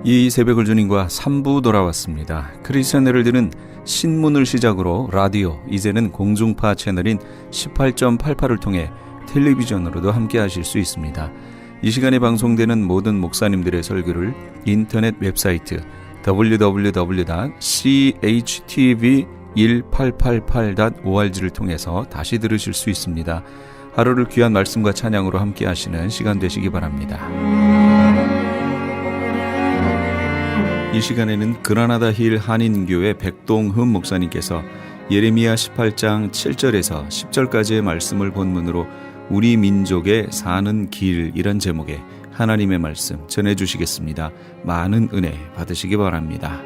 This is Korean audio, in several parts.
이 새벽을 주님과 3부 돌아왔습니다. 크리스천 헤럴드는 신문을 시작으로 라디오, 이제는 공중파 채널인 18.88을 통해 텔레비전으로도 함께 하실 수 있습니다. 이 시간에 방송되는 모든 목사님들의 설교를 인터넷 웹사이트 www.chtv1888.org를 통해서 다시 들으실 수 있습니다. 하루를 귀한 말씀과 찬양으로 함께 하시는 시간 되시기 바랍니다. 이 시간에는 그라나다 힐 한인교회 백동흠 목사님께서 예레미야 18장 7절에서 10절까지의 말씀을 본문으로 우리 민족의 사는 길이란 제목의 하나님의 말씀 전해주시겠습니다. 많은 은혜 받으시기 바랍니다.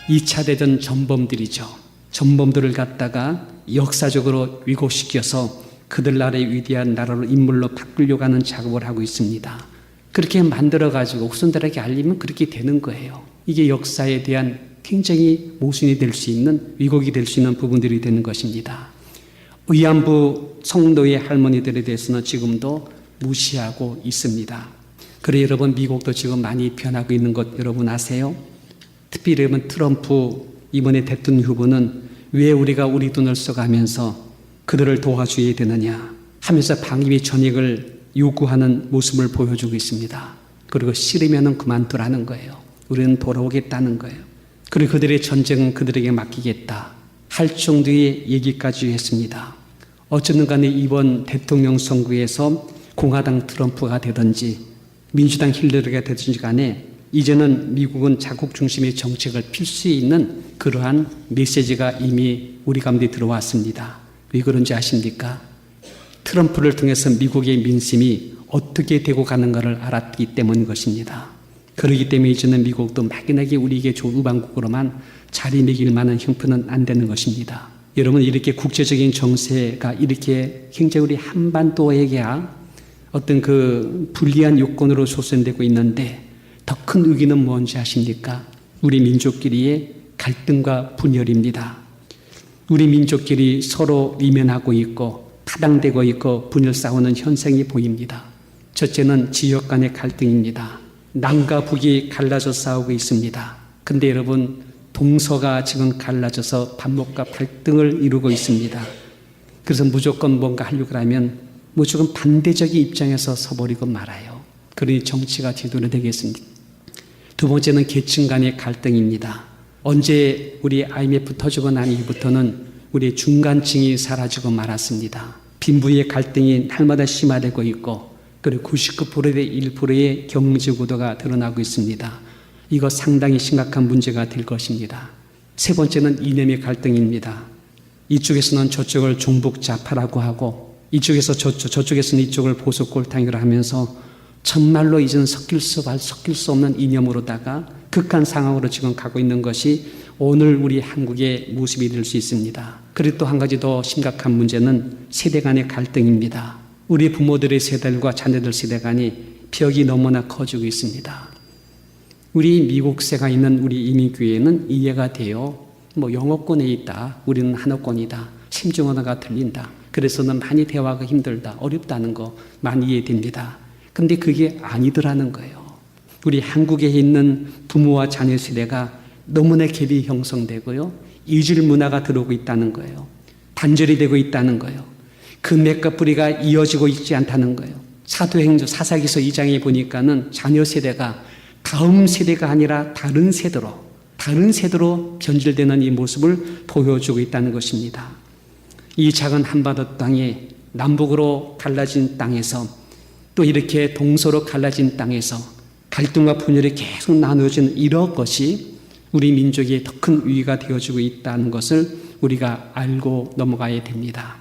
2차 대전 전범들이죠. 전범들을 갖다가 역사적으로 위고시켜서 그들 나라의 위대한 나라로 인물로 바꾸려고 하는 작업을 하고 있습니다. 그렇게 만들어가지고 후손들에게 알리면 그렇게 되는 거예요. 이게 역사에 대한 굉장히 모순이 될 수 있는, 위곡이 될 수 있는 부분들이 되는 것입니다. 의안부 성도의 할머니들에 대해서는 지금도 무시하고 있습니다. 그래 여러분, 미국도 지금 많이 변하고 있는 것 여러분 아세요? 특히 여러분, 트럼프 이번에 대통령 후보는 왜 우리가 우리 돈을 써가면서 그들을 도와줘야 되느냐 하면서 방위비 전액을 요구하는 모습을 보여주고 있습니다. 그리고 싫으면 그만두라는 거예요. 우리는 돌아오겠다는 거예요. 그리고 그들의 전쟁은 그들에게 맡기겠다 할 정도의 얘기까지 했습니다. 어쨌든 간에 이번 대통령 선거에서 공화당 트럼프가 되든지 민주당 힐러리가 되든지 간에 이제는 미국은 자국 중심의 정책을 펼 수 있는 그러한 메시지가 이미 우리 가운데 들어왔습니다. 왜 그런지 아십니까? 트럼프를 통해서 미국의 민심이 어떻게 되고 가는가를 알았기 때문인 것입니다. 그렇기 때문에 이제는 미국도 막연하게 우리에게 좋은 우방국으로만 자리매길 만한 형편은 안 되는 것입니다. 여러분, 이렇게 국제적인 정세가 이렇게 굉장히 우리 한반도에게 어떤 그 불리한 요건으로 조성되고 있는데 더 큰 위기는 뭔지 아십니까? 우리 민족끼리의 갈등과 분열입니다. 우리 민족끼리 서로 이면하고 있고 파당되고 있고 분열 싸우는 현상이 보입니다. 첫째는 지역 간의 갈등입니다. 남과 북이 갈라져 싸우고 있습니다. 근데 여러분, 동서가 지금 갈라져서 반목과 갈등을 이루고 있습니다. 그래서 무조건 뭔가 하려고 하면 무조건 반대적인 입장에서 서버리고 말아요. 그러니 정치가 지도를 되겠습니다. 두 번째는 계층 간의 갈등입니다. 언제 우리 IMF 터지고 난 이후부터는 우리 중간층이 사라지고 말았습니다. 빈부의 갈등이 날마다 심화되고 있고 그리고 99%의 1%의 경제 구도가 드러나고 있습니다. 이거 상당히 심각한 문제가 될 것입니다. 세 번째는 이념의 갈등입니다. 이쪽에서는 저쪽을 종북 좌파라고 하고 이쪽에서 저쪽에서는 이쪽을 보수 꼴탕이라 하면서 정말로 이제는 섞일 수 없는 이념으로다가 극한 상황으로 지금 가고 있는 것이 오늘 우리 한국의 모습이 될 수 있습니다. 그리고 또 한 가지 더 심각한 문제는 세대 간의 갈등입니다. 우리 부모들의 세대들과 자녀들 세대 간이 벽이 너무나 커지고 있습니다. 우리 미국세가 있는 우리 이민교회는 이해가 돼요. 영어권에 있다. 우리는 한어권이다. 심지어 언어가 들린다. 그래서는 많이 대화가 힘들다. 어렵다는 거 많이 이해됩니다. 근데 그게 아니더라는 거예요. 우리 한국에 있는 부모와 자녀 세대가 너무나 갭이 형성되고요. 이질 문화가 들어오고 있다는 거예요. 단절이 되고 있다는 거예요. 그 맥과 뿌리가 이어지고 있지 않다는 거예요. 사도행전 사사기서 2장에 보니까는 자녀 세대가 다음 세대가 아니라 다른 세대로 변질되는 이 모습을 보여주고 있다는 것입니다. 이 작은 한반도 땅에 남북으로 갈라진 땅에서 또 이렇게 동서로 갈라진 땅에서 갈등과 분열이 계속 나누어지는 이런 것이 우리 민족의 더 큰 위기가 되어지고 있다는 것을 우리가 알고 넘어가야 됩니다.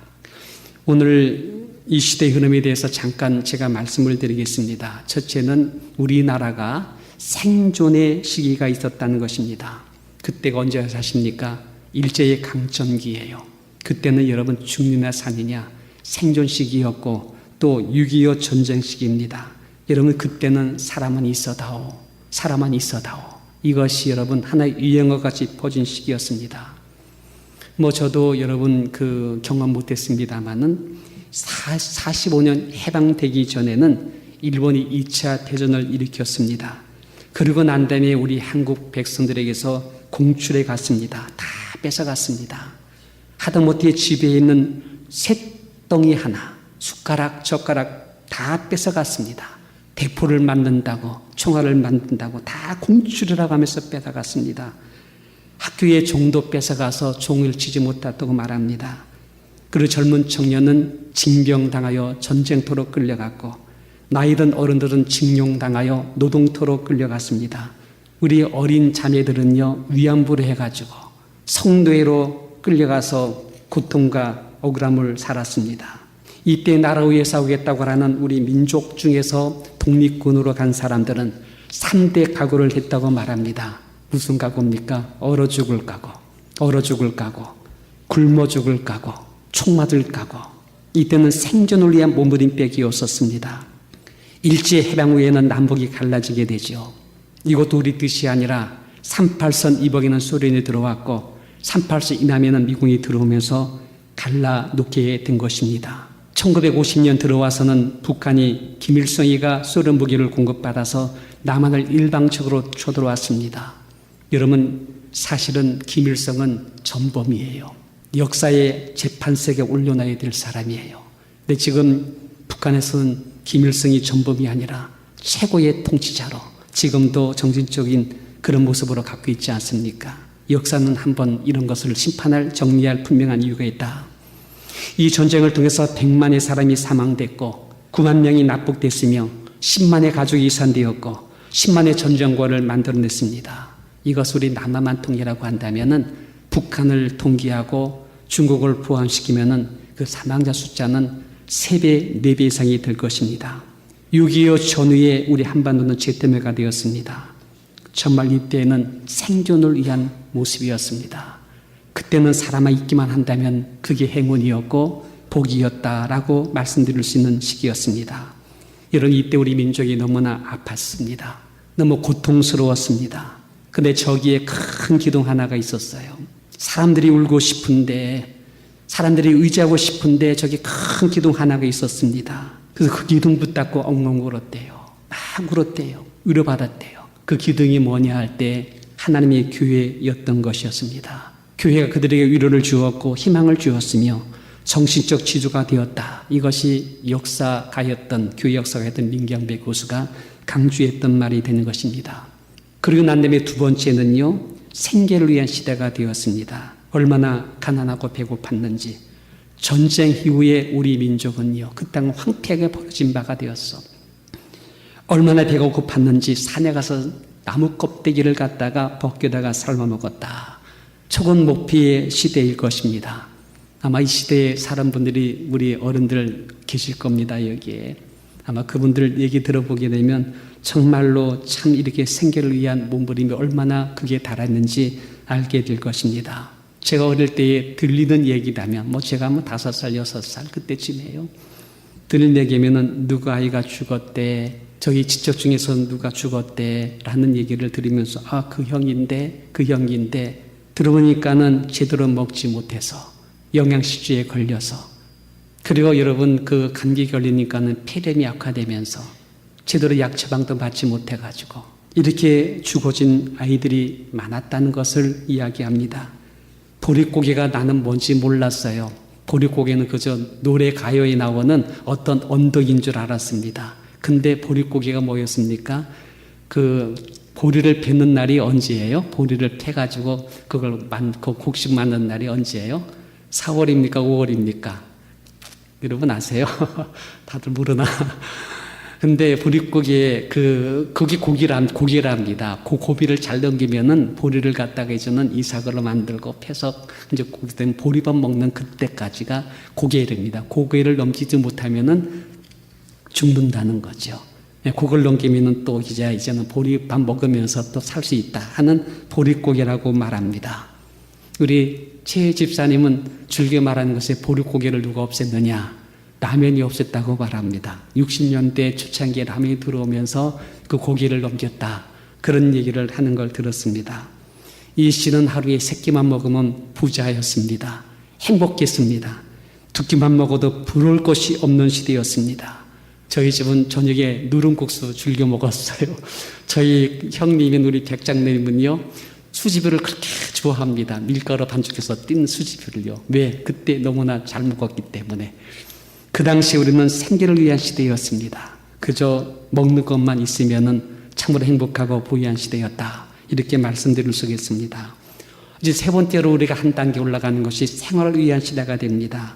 오늘 이 시대의 흐름에 대해서 잠깐 제가 말씀을 드리겠습니다. 첫째는 우리나라가 생존의 시기가 있었다는 것입니다. 그때가 언제 사십니까? 일제의 강점기예요. 그때는 여러분 죽느냐 사느냐 생존 시기였고 또 6.25 전쟁 시기입니다. 여러분 그때는 사람은 있어다오. 이것이 여러분 하나의 유행어같이 퍼진 시기였습니다. 저도 여러분 경험 못했습니다만은 45년 해방되기 전에는 일본이 2차 대전을 일으켰습니다. 그러고 난 다음에 우리 한국 백성들에게서 공출해 갔습니다. 다 뺏어갔습니다. 하다못해 집에 있는 쇳덩이 하나, 숟가락, 젓가락 다 뺏어갔습니다. 대포를 만든다고, 총알을 만든다고 다 공출이라고 하면서 뺏어갔습니다. 학교의 종도 뺏어가서 종을 치지 못했다고 말합니다. 그리고 젊은 청년은 징병당하여 전쟁터로 끌려갔고, 나이든 어른들은 징용당하여 노동터로 끌려갔습니다. 우리 어린 자매들은요, 위안부를 해가지고 성노예로 끌려가서 고통과 억울함을 살았습니다. 이때 나라 위에 싸우겠다고 하는 우리 민족 중에서 독립군으로 간 사람들은 3대 각오를 했다고 말합니다. 무슨 각오입니까? 얼어 죽을 각오, 얼어 죽을 각오, 굶어 죽을 각오, 총 맞을 각오. 이때는 생존을 위한 몸부림빼기였었습니다. 일제해방 후에는 남북이 갈라지게 되죠. 이것도 우리 뜻이 아니라 38선 이북에는 소련이 들어왔고 38선 이남에는 미군이 들어오면서 갈라놓게 된 것입니다. 1950년 들어와서는 북한이 김일성이가 소련 무기를 공급받아서 남한을 일방적으로 쳐들어왔습니다. 여러분, 사실은 김일성은 전범이에요. 역사의 재판석에 올려놔야 될 사람이에요. 근데 지금 북한에서는 김일성이 전범이 아니라 최고의 통치자로 지금도 정신적인 그런 모습으로 갖고 있지 않습니까? 역사는 한번 이런 것을 심판할, 정리할 분명한 이유가 있다. 이 전쟁을 통해서 100만의 사람이 사망됐고 9만 명이 납북됐으며 10만의 가족이 이산되었고 10만의 전쟁권을 만들어냈습니다. 이것을 우리 남한만 통일하고 한다면은 북한을 통기하고 중국을 포함시키면은 그 사망자 숫자는 3배, 4배 이상이 될 것입니다. 6.25 전후에 우리 한반도는 재태매가 되었습니다. 정말 이때는 생존을 위한 모습이었습니다. 그때는 사람아 있기만 한다면 그게 행운이었고 복이었다라고 말씀드릴 수 있는 시기였습니다. 여러분, 이때 우리 민족이 너무나 아팠습니다. 너무 고통스러웠습니다. 근데 저기에 큰 기둥 하나가 있었어요. 사람들이 울고 싶은데, 사람들이 의지하고 싶은데 저기 큰 기둥 하나가 있었습니다. 그래서 그 기둥 붙잡고 엉엉 울었대요. 막 울었대요. 위로받았대요. 그 기둥이 뭐냐 할 때 하나님의 교회였던 것이었습니다. 교회가 그들에게 위로를 주었고 희망을 주었으며 정신적 지주가 되었다. 이것이 역사가였던, 교회 역사가였던 민경배 교수가 강조했던 말이 되는 것입니다. 그리고 난 다음에 두 번째는요, 생계를 위한 시대가 되었습니다. 얼마나 가난하고 배고팠는지. 전쟁 이후에 우리 민족은요, 그 땅은 황폐하게 벌어진 바가 되었어. 얼마나 배가 고팠는지 산에 가서 나무 껍데기를 갖다가 벗겨다가 삶아 먹었다. 초건 목피의 시대일 것입니다. 아마 이 시대에 사는 분들이 우리 어른들 계실 겁니다, 여기에. 아마 그분들 얘기 들어보게 되면 정말로 참 이렇게 생계를 위한 몸부림이 얼마나 그게 달았는지 알게 될 것입니다. 제가 어릴 때에 들리는 얘기라면, 제가 5살, 6살 그때쯤이에요. 들리는 얘기면은 누구 아이가 죽었대, 저희 지적 중에서 누가 죽었대 라는 얘기를 들으면서 그 형인데, 그 형인데, 들어보니까는 제대로 먹지 못해서 영양실조에 걸려서, 그리고 여러분 그 감기 걸리니까는 폐렴이 악화되면서 제대로 약 처방도 받지 못해가지고 이렇게 죽어진 아이들이 많았다는 것을 이야기합니다. 보릿고개가 나는 뭔지 몰랐어요. 보릿고개는 그저 노래 가요에 나오는 어떤 언덕인 줄 알았습니다. 근데 보릿고개가 뭐였습니까? 그 보리를 베는 날이 언제예요? 보리를 패가지고 그걸 그 곡식 만든 날이 언제예요? 4월입니까? 5월입니까? 여러분 아세요? 다들 모르나? 근데 보릿고기에 그게 고기랍니다. 그 고비를 잘 넘기면은 보리를 갖다가 이제는 이삭으로 만들고 패서 이제 고기된 보리밥 먹는 그때까지가 고개일입니다. 고개를 넘기지 못하면은 죽는다는 거죠. 그걸 넘기면은 또 이제는 보리밥 먹으면서 또 살 수 있다 하는 보릿고개라고 말합니다. 우리 최 집사님은 즐겨 말하는 것에 보릿고개를 누가 없앴느냐? 라면이 없었다고 말합니다. 60년대 초창기에 라면이 들어오면서 그 고기를 넘겼다. 그런 얘기를 하는 걸 들었습니다. 이 씨는 하루에 3끼만 먹으면 부자였습니다. 행복했습니다. 2끼만 먹어도 부러울 것이 없는 시대였습니다. 저희 집은 저녁에 누룽국수 즐겨 먹었어요. 저희 형님인 우리 백장님은요, 수지뷰를 그렇게 좋아합니다. 밀가루 반죽해서 뗀 수지뷰를요. 왜? 그때 너무나 잘 먹었기 때문에. 그 당시 우리는 생계를 위한 시대였습니다. 그저 먹는 것만 있으면은 참으로 행복하고 부유한 시대였다. 이렇게 말씀드릴 수 있겠습니다. 이제 세 번째로 우리가 한 단계 올라가는 것이 생활을 위한 시대가 됩니다.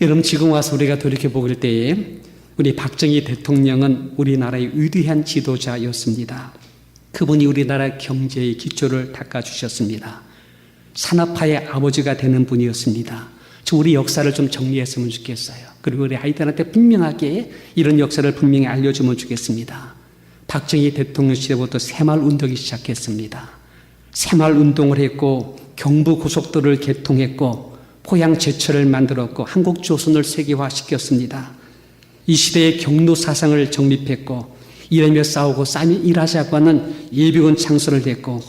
여러분, 지금 와서 우리가 돌이켜볼 때에 우리 박정희 대통령은 우리나라의 위대한 지도자였습니다. 그분이 우리나라 경제의 기초를 닦아주셨습니다. 산업화의 아버지가 되는 분이었습니다. 우리 역사를 좀 정리했으면 좋겠어요. 그리고 우리 아이들한테 분명하게 이런 역사를 분명히 알려주면 좋겠습니다. 박정희 대통령 시대부터 새마을운동이 시작했습니다. 새마을운동을 했고 경부고속도로를 개통했고 포양제철을 만들었고 한국조선을 세계화시켰습니다. 이 시대의 경로사상을 정립했고 이러며 싸우고 싸며 일하자고 하는 예비군 창설을 했고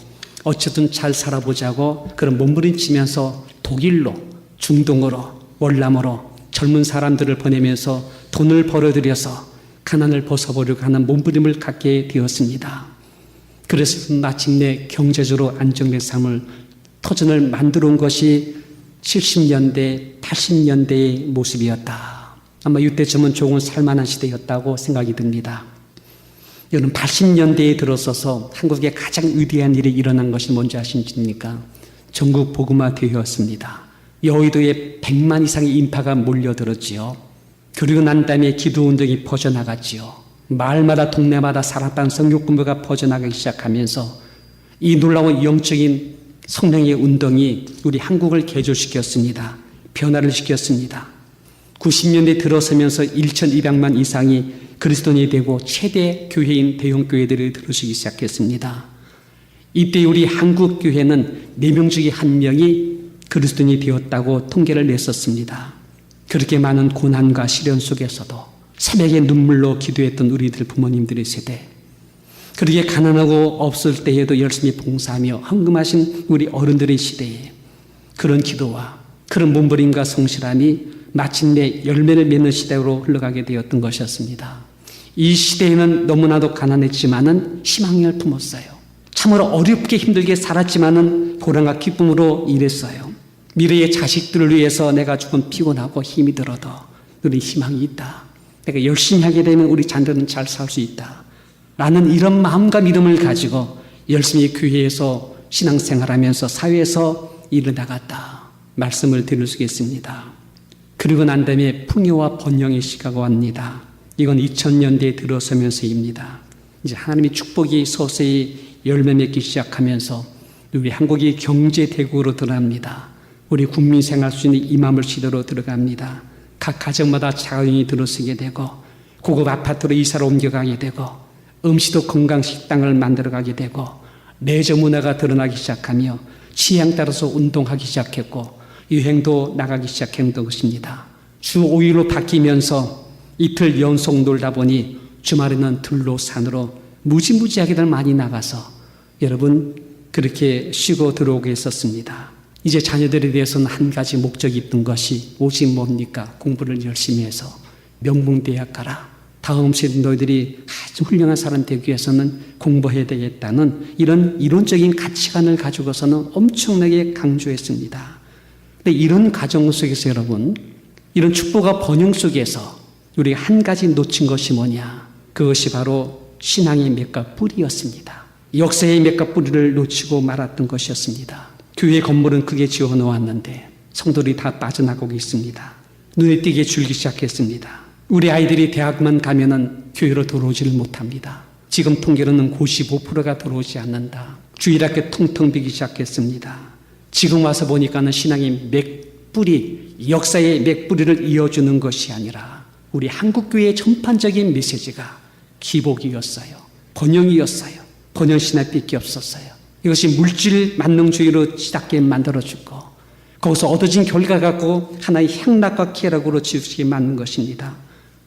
어쨌든 잘 살아보자고 그런 몸부림치면서 독일로 중동으로 월남으로 젊은 사람들을 보내면서 돈을 벌어들여서 가난을 벗어보려고 하는 몸부림을 갖게 되었습니다. 그래서 마침내 경제적으로 안정된 삶을 터전을 만들어 온 것이 70년대, 80년대의 모습이었다. 아마 이때쯤은 조금 살만한 시대였다고 생각이 듭니다. 여러분, 80년대에 들어서서 한국에 가장 위대한 일이 일어난 것이 뭔지 아십니까? 전국 복음화 되었습니다. 여의도에 100만 이상의 인파가 몰려들었지요. 그리고 난 다음에 기도운동이 퍼져나갔지요. 마을마다 동네마다 사랑방 성교공부가 퍼져나가기 시작하면서 이 놀라운 영적인 성령의 운동이 우리 한국을 개조시켰습니다. 변화를 시켰습니다. 90년대 들어서면서 1,200만 이상이 그리스도인이 되고 최대 교회인 대형교회들이 들어서기 시작했습니다. 이때 우리 한국교회는 4명 중에 1명이 그리스도인이 되었다고 통계를 냈었습니다. 그렇게 많은 고난과 시련 속에서도 새벽에 눈물로 기도했던 우리들 부모님들의 세대, 그렇게 가난하고 없을 때에도 열심히 봉사하며 헌금하신 우리 어른들의 시대에 그런 기도와 그런 몸부림과 성실함이 마침내 열매를 맺는 시대로 흘러가게 되었던 것이었습니다. 이 시대에는 너무나도 가난했지만은 희망을 품었어요. 참으로 어렵게 힘들게 살았지만은 보람과 기쁨으로 일했어요. 미래의 자식들을 위해서 내가 조금 피곤하고 힘이 들어도 우리 희망이 있다. 내가 열심히 하게 되면 우리 자녀들은 잘 살 수 있다. 라는 이런 마음과 믿음을 가지고 열심히 교회에서 신앙생활하면서 사회에서 일을 나갔다. 말씀을 드릴 수 있겠습니다. 그리고 난 다음에 풍요와 번영의 시가가 옵니다. 이건 2000년대에 들어서면서입니다. 이제 하나님의 축복이 서서히 열매 맺기 시작하면서 우리 한국이 경제대국으로 들어갑니다. 우리 국민 생활 수준이 2만 시대로 들어갑니다. 각 가정마다 자원이 들어서게 되고 고급 아파트로 이사를 옮겨가게 되고 음식도 건강식당을 만들어가게 되고 레저 문화가 드러나기 시작하며 취향 따라서 운동하기 시작했고 유행도 나가기 시작했던 것입니다. 주 5일로 바뀌면서 이틀 연속 놀다 보니 주말에는 들로 산으로 무지무지하게들 많이 나가서 여러분 그렇게 쉬고 들어오게 했었습니다. 이제 자녀들에 대해서는 한 가지 목적이 있던 것이 오직 뭡니까? 공부를 열심히 해서 명문대학 가라. 다음 세대 너희들이 아주 훌륭한 사람 되기 위해서는 공부해야 되겠다는 이런 이론적인 가치관을 가지고서는 엄청나게 강조했습니다. 근데 이런 가정 속에서 여러분, 이런 축복과 번영 속에서 우리가 한 가지 놓친 것이 뭐냐? 그것이 바로 신앙의 맺과 뿌리였습니다. 역사의 맺과 뿌리를 놓치고 말았던 것이었습니다. 교회 건물은 크게 지어 놓았는데 성도들이 다 빠져나가고 있습니다. 눈에 띄게 줄기 시작했습니다. 우리 아이들이 대학만 가면은 교회로 들어오지를 못합니다. 지금 통계로는 95%가 들어오지 않는다. 주일학교 텅텅 비기 시작했습니다. 지금 와서 보니까는 신앙의 맥뿌리, 역사의 맥뿌리를 이어주는 것이 아니라 우리 한국교회의 전반적인 메시지가 기복이었어요. 번영이었어요. 번영신학밖에 없었어요. 이것이 물질 만능주의로 시작게 만들어주고 거기서 얻어진 결과 갖고 하나의 향락과 쾌락으로 지우치게 만든 것입니다.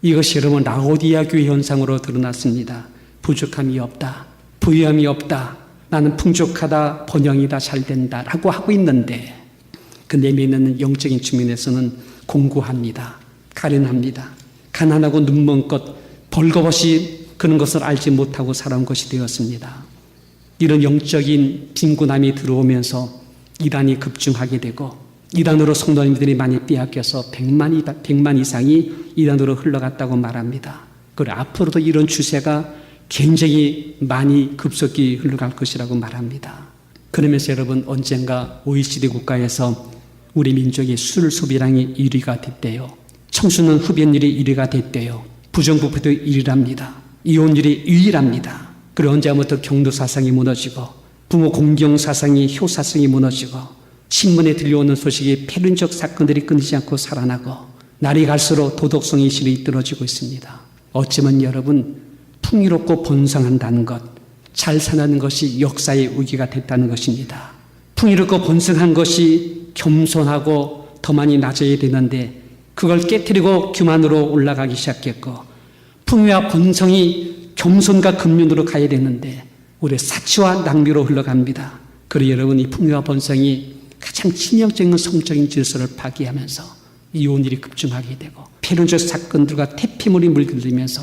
이것이 여러분 라오디아 교회 현상으로 드러났습니다. 부족함이 없다. 부유함이 없다. 나는 풍족하다. 번영이다. 잘된다. 라고 하고 있는데 그 내면에 있는 영적인 측면에서는 공고합니다. 가련합니다. 가난하고 눈먼 것, 벌거벗이 그런 것을 알지 못하고 살아온 것이 되었습니다. 이런 영적인 빈곤함이 들어오면서 이단이 급증하게 되고 이단으로 성도님들이 많이 빼앗겨서 100만 이상이 이단으로 흘러갔다고 말합니다. 그리고 앞으로도 이런 추세가 굉장히 많이 급속히 흘러갈 것이라고 말합니다. 그러면서 여러분, 언젠가 OECD 국가에서 우리 민족의 술 소비량이 1위가 됐대요. 청소년 흡연율이 1위가 됐대요. 부정부패도 1위랍니다. 이혼율이 2위랍니다. 그리고 언제부터 경도 사상이 무너지고 부모 공경 사상이 효사성이 무너지고 신문에 들려오는 소식이 패륜적 사건들이 끊이지 않고 살아나고 날이 갈수록 도덕성이 실이 떨어지고 있습니다. 어쩌면 여러분, 풍요롭고 번성한다는 것, 잘 사는 것이 역사의 우기가 됐다는 것입니다. 풍요롭고 번성한 것이 겸손하고 더 많이 낮아야 되는데 그걸 깨뜨리고 교만으로 올라가기 시작했고, 풍요와 번성이 겸손과 근면으로 가야 되는데 우리 사치와 낭비로 흘러갑니다. 그리고 여러분, 이 풍요와 번성이 가장 치명적인 성적인 질서를 파괴하면서 이혼율이 급증하게 되고 패륜적 사건들과 퇴폐물이 물들면서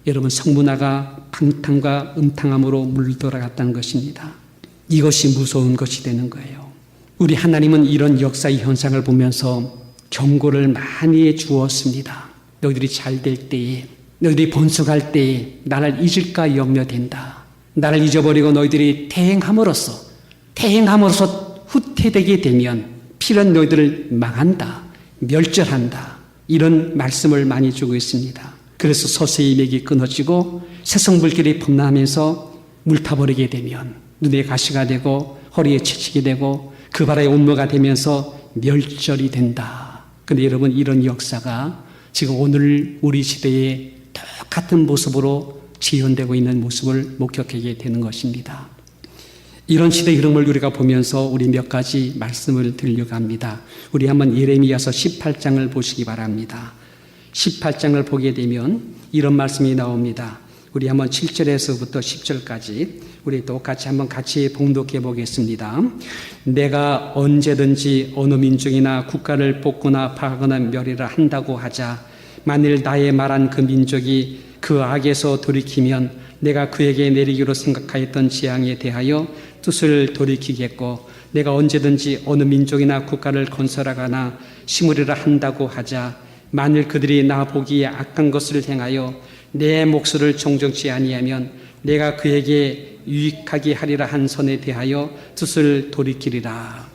여러분, 성문화가 방탕과 음탕함으로 물들어갔다는 것입니다. 이것이 무서운 것이 되는 거예요. 우리 하나님은 이런 역사의 현상을 보면서 경고를 많이 해 주었습니다. 너희들이 잘 될 때에, 너희들이 번성할 때에 나를 잊을까 염려된다. 나를 잊어버리고 너희들이 태행함으로써 후퇴되게 되면 필연 너희들을 망한다, 멸절한다, 이런 말씀을 많이 주고 있습니다. 그래서 서서히 맥이 끊어지고 세성불길이 범람하면서 물타버리게 되면 눈에 가시가 되고 허리에 채치게 되고 그 바다에 온모가 되면서 멸절이 된다. 그런데 여러분, 이런 역사가 지금 오늘 우리 시대에 똑같은 모습으로 재현되고 있는 모습을 목격하게 되는 것입니다. 이런 시대의 흐름을 우리가 보면서 우리 몇 가지 말씀을 드리려고 합니다. 우리 한번 예레미야서 18장을 보시기 바랍니다. 18장을 보게 되면 이런 말씀이 나옵니다. 우리 한번 7절에서부터 10절까지 우리 똑같이 한번 같이 봉독해 보겠습니다. 내가 언제든지 어느 민족이나 국가를 뽑거나 파거나 멸하라 한다고 하자 만일 나의 말한 그 민족이 그 악에서 돌이키면 내가 그에게 내리기로 생각하였던 재앙에 대하여 뜻을 돌이키겠고 내가 언제든지 어느 민족이나 국가를 건설하거나 심으리라 한다고 하자 만일 그들이 나 보기에 악한 것을 행하여 내 목소리를 정정치 아니하면 내가 그에게 유익하게 하리라 한 선에 대하여 뜻을 돌이키리라.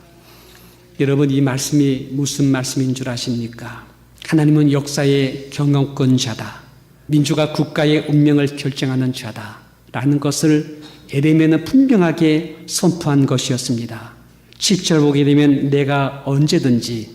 여러분, 이 말씀이 무슨 말씀인 줄 아십니까? 하나님은 역사의 경영권자다, 민주가 국가의 운명을 결정하는 자다 라는 것을 예레미야는 분명하게 선포한 것이었습니다. 7절 보게 되면 내가 언제든지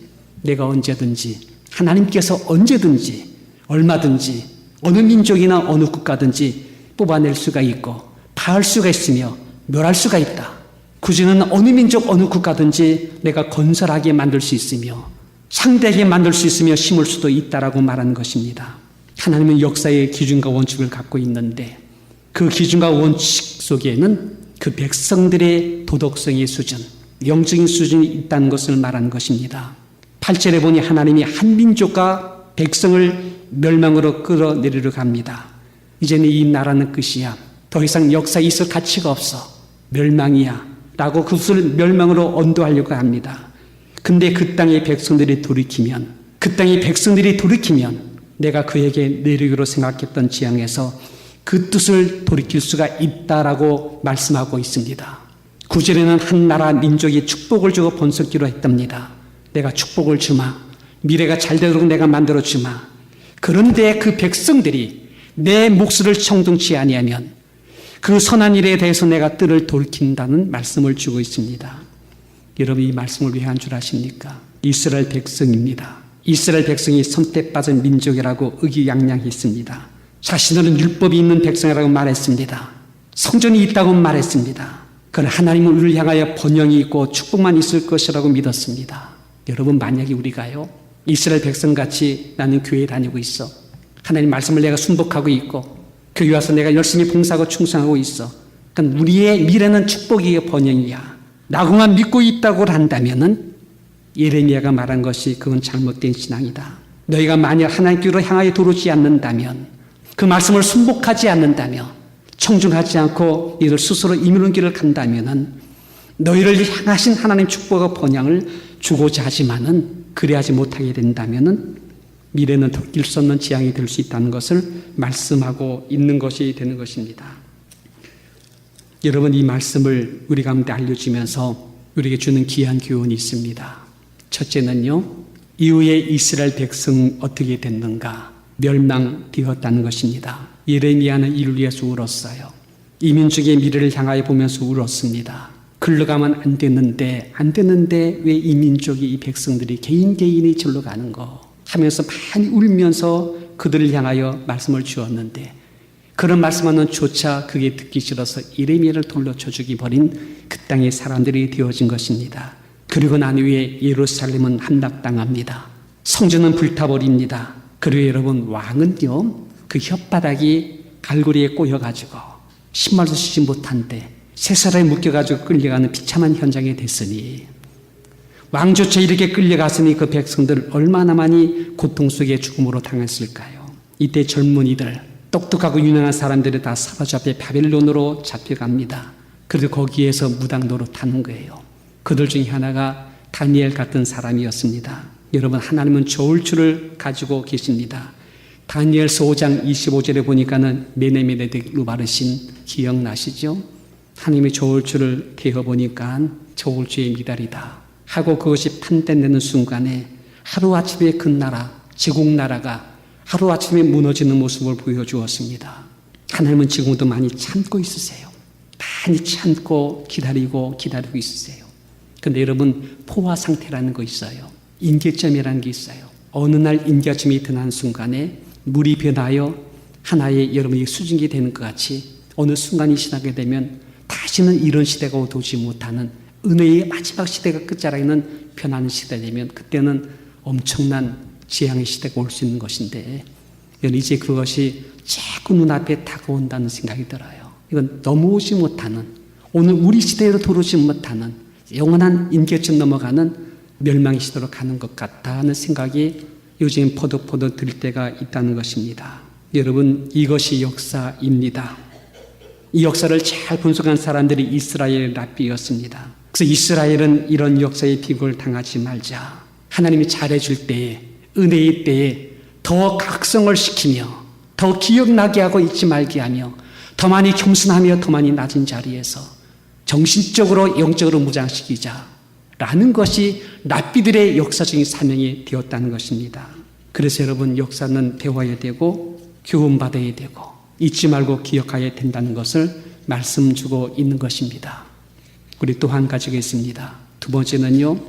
하나님께서 언제든지 얼마든지 어느 민족이나 어느 국가든지 뽑아낼 수가 있고 파할 수가 있으며 멸할 수가 있다. 구주는 어느 민족 어느 국가든지 내가 건설하게 만들 수 있으며 상대하게 만들 수 있으며 심을 수도 있다라고 말하는 것입니다. 하나님은 역사의 기준과 원칙을 갖고 있는데 그 기준과 원칙 속에는 그 백성들의 도덕성의 수준, 영적인 수준이 있다는 것을 말하는 것입니다. 8절에 보니 하나님이 한 민족과 백성을 멸망으로 끌어내리려 합니다. 이제는 이 나라는 끝이야. 더 이상 역사에 있을 가치가 없어. 멸망이야. 라고 그것을 멸망으로 언도하려고 합니다. 근데 그 땅의 백성들이 돌이키면 내가 그에게 내리기로 생각했던 지향에서 그 뜻을 돌이킬 수가 있다라고 말씀하고 있습니다. 9절에는 한 나라 민족이 축복을 주고 번성기로 했답니다. 내가 축복을 주마. 미래가 잘 되도록 내가 만들어 주마. 그런데 그 백성들이 내 목소리를 청둥치 아니하면 그 선한 일에 대해서 내가 뜰을 돌이킨다는 말씀을 주고 있습니다. 여러분, 이 말씀을 왜 한 줄 아십니까? 이스라엘 백성입니다. 이스라엘 백성이 선택 받은 민족이라고 의기양양했습니다. 자신들은 율법이 있는 백성이라고 말했습니다. 성전이 있다고 말했습니다. 그러나 하나님은 우리를 향하여 번영이 있고 축복만 있을 것이라고 믿었습니다. 여러분, 만약에 우리가요, 이스라엘 백성같이 나는 교회에 다니고 있어. 하나님 말씀을 내가 순복하고 있고 교회 와서 내가 열심히 봉사하고 충성하고 있어. 그러니까 우리의 미래는 축복이요 번영이야 라고만 믿고 있다고 한다면은 예레미야가 말한 것이 그건 잘못된 신앙이다. 너희가 만약 하나님께로 향하여 도르지 않는다면, 그 말씀을 순복하지 않는다면, 청중하지 않고 너희들 스스로 이루는 길을 간다면은 너희를 향하신 하나님 축복과 번영을 주고자 하지만은 그리하지 못하게 된다면은 미래는 덮길 수 없는 재앙이 될 수 있다는 것을 말씀하고 있는 것이 되는 것입니다. 여러분, 이 말씀을 우리 가운데 알려주면서 우리에게 주는 귀한 교훈이 있습니다. 첫째는요, 이후에 이스라엘 백성 어떻게 됐는가? 멸망되었다는 것입니다. 예레미야는 이를 위해서 울었어요. 이 민족의 미래를 향하여 보면서 울었습니다. 글로 가면 안 되는데 왜 이 민족이, 이 백성들이 개인이 절로 가는 거 하면서 많이 울면서 그들을 향하여 말씀을 주었는데, 그런 말씀하는 조차 그게 듣기 싫어서 예레미야를 돌려쳐 죽이 버린 그 땅의 사람들이 되어진 것입니다. 그리고 난 후에 예루살렘은 함락당합니다. 성전은 불타버립니다. 그리고 여러분, 왕은요, 그 혓바닥이 갈고리에 꼬여가지고 신발도 쓰지 못한데 세 사람이 묶여가지고 끌려가는 비참한 현장이 됐으니, 왕조차 이렇게 끌려갔으니 그 백성들 얼마나 많이 고통 속에 죽음으로 당했을까요? 이때 젊은이들, 똑똑하고 유능한 사람들이 다 사로잡혀 바벨론으로 잡혀갑니다. 그래도 거기에서 무당 노릇하는 거예요. 그들 중에 하나가 다니엘 같은 사람이었습니다. 여러분, 하나님은 저울추를 가지고 계십니다. 다니엘서 5장 25절에 보니까는 메네메네덱 바르신 기억나시죠? 하나님이 저울추를 대어보니까 저울추의 미달이다 하고 그것이 판단되는 순간에 하루아침에 그 나라, 제국나라가 하루아침에 무너지는 모습을 보여주었습니다. 하나님은 지금도 많이 참고 있으세요. 많이 참고 기다리고 있으세요. 그런데 여러분, 포화 상태라는 거 있어요. 임계점이라는 게 있어요. 어느 날 임계점이 드는 순간에 물이 변하여 하나의 여러분이 수증기 되는 것 같이 어느 순간이 지나게 되면 다시는 이런 시대가 오지 못하는 은혜의 마지막 시대가 끝자락에는 변하는 시대가 되면 그때는 엄청난 재앙의 시대가 올 수 있는 것인데, 이제 그것이 자꾸 눈앞에 다가온다는 생각이 들어요. 이건 넘어오지 못하는, 오늘 우리 시대로 들어오지 못하는 영원한 임계점 넘어가는 멸망의 시대로 가는 것 같다는 생각이 요즘 포덕포덕 들 때가 있다는 것입니다. 여러분, 이것이 역사입니다. 이 역사를 잘 분석한 사람들이 이스라엘 랍비였습니다. 그래서 이스라엘은 이런 역사의 비극을 당하지 말자, 하나님이 잘해줄 때에, 은혜의 때에 더 각성을 시키며 더 기억나게 하고 잊지 말게 하며 더 많이 겸손하며 더 많이 낮은 자리에서 정신적으로 영적으로 무장시키자 라는 것이 랍비들의 역사적인 사명이 되었다는 것입니다. 그래서 여러분, 역사는 배워야 되고 교훈받아야 되고 잊지 말고 기억해야 된다는 것을 말씀 주고 있는 것입니다. 우리 또 한 가지가 있습니다. 두 번째는요,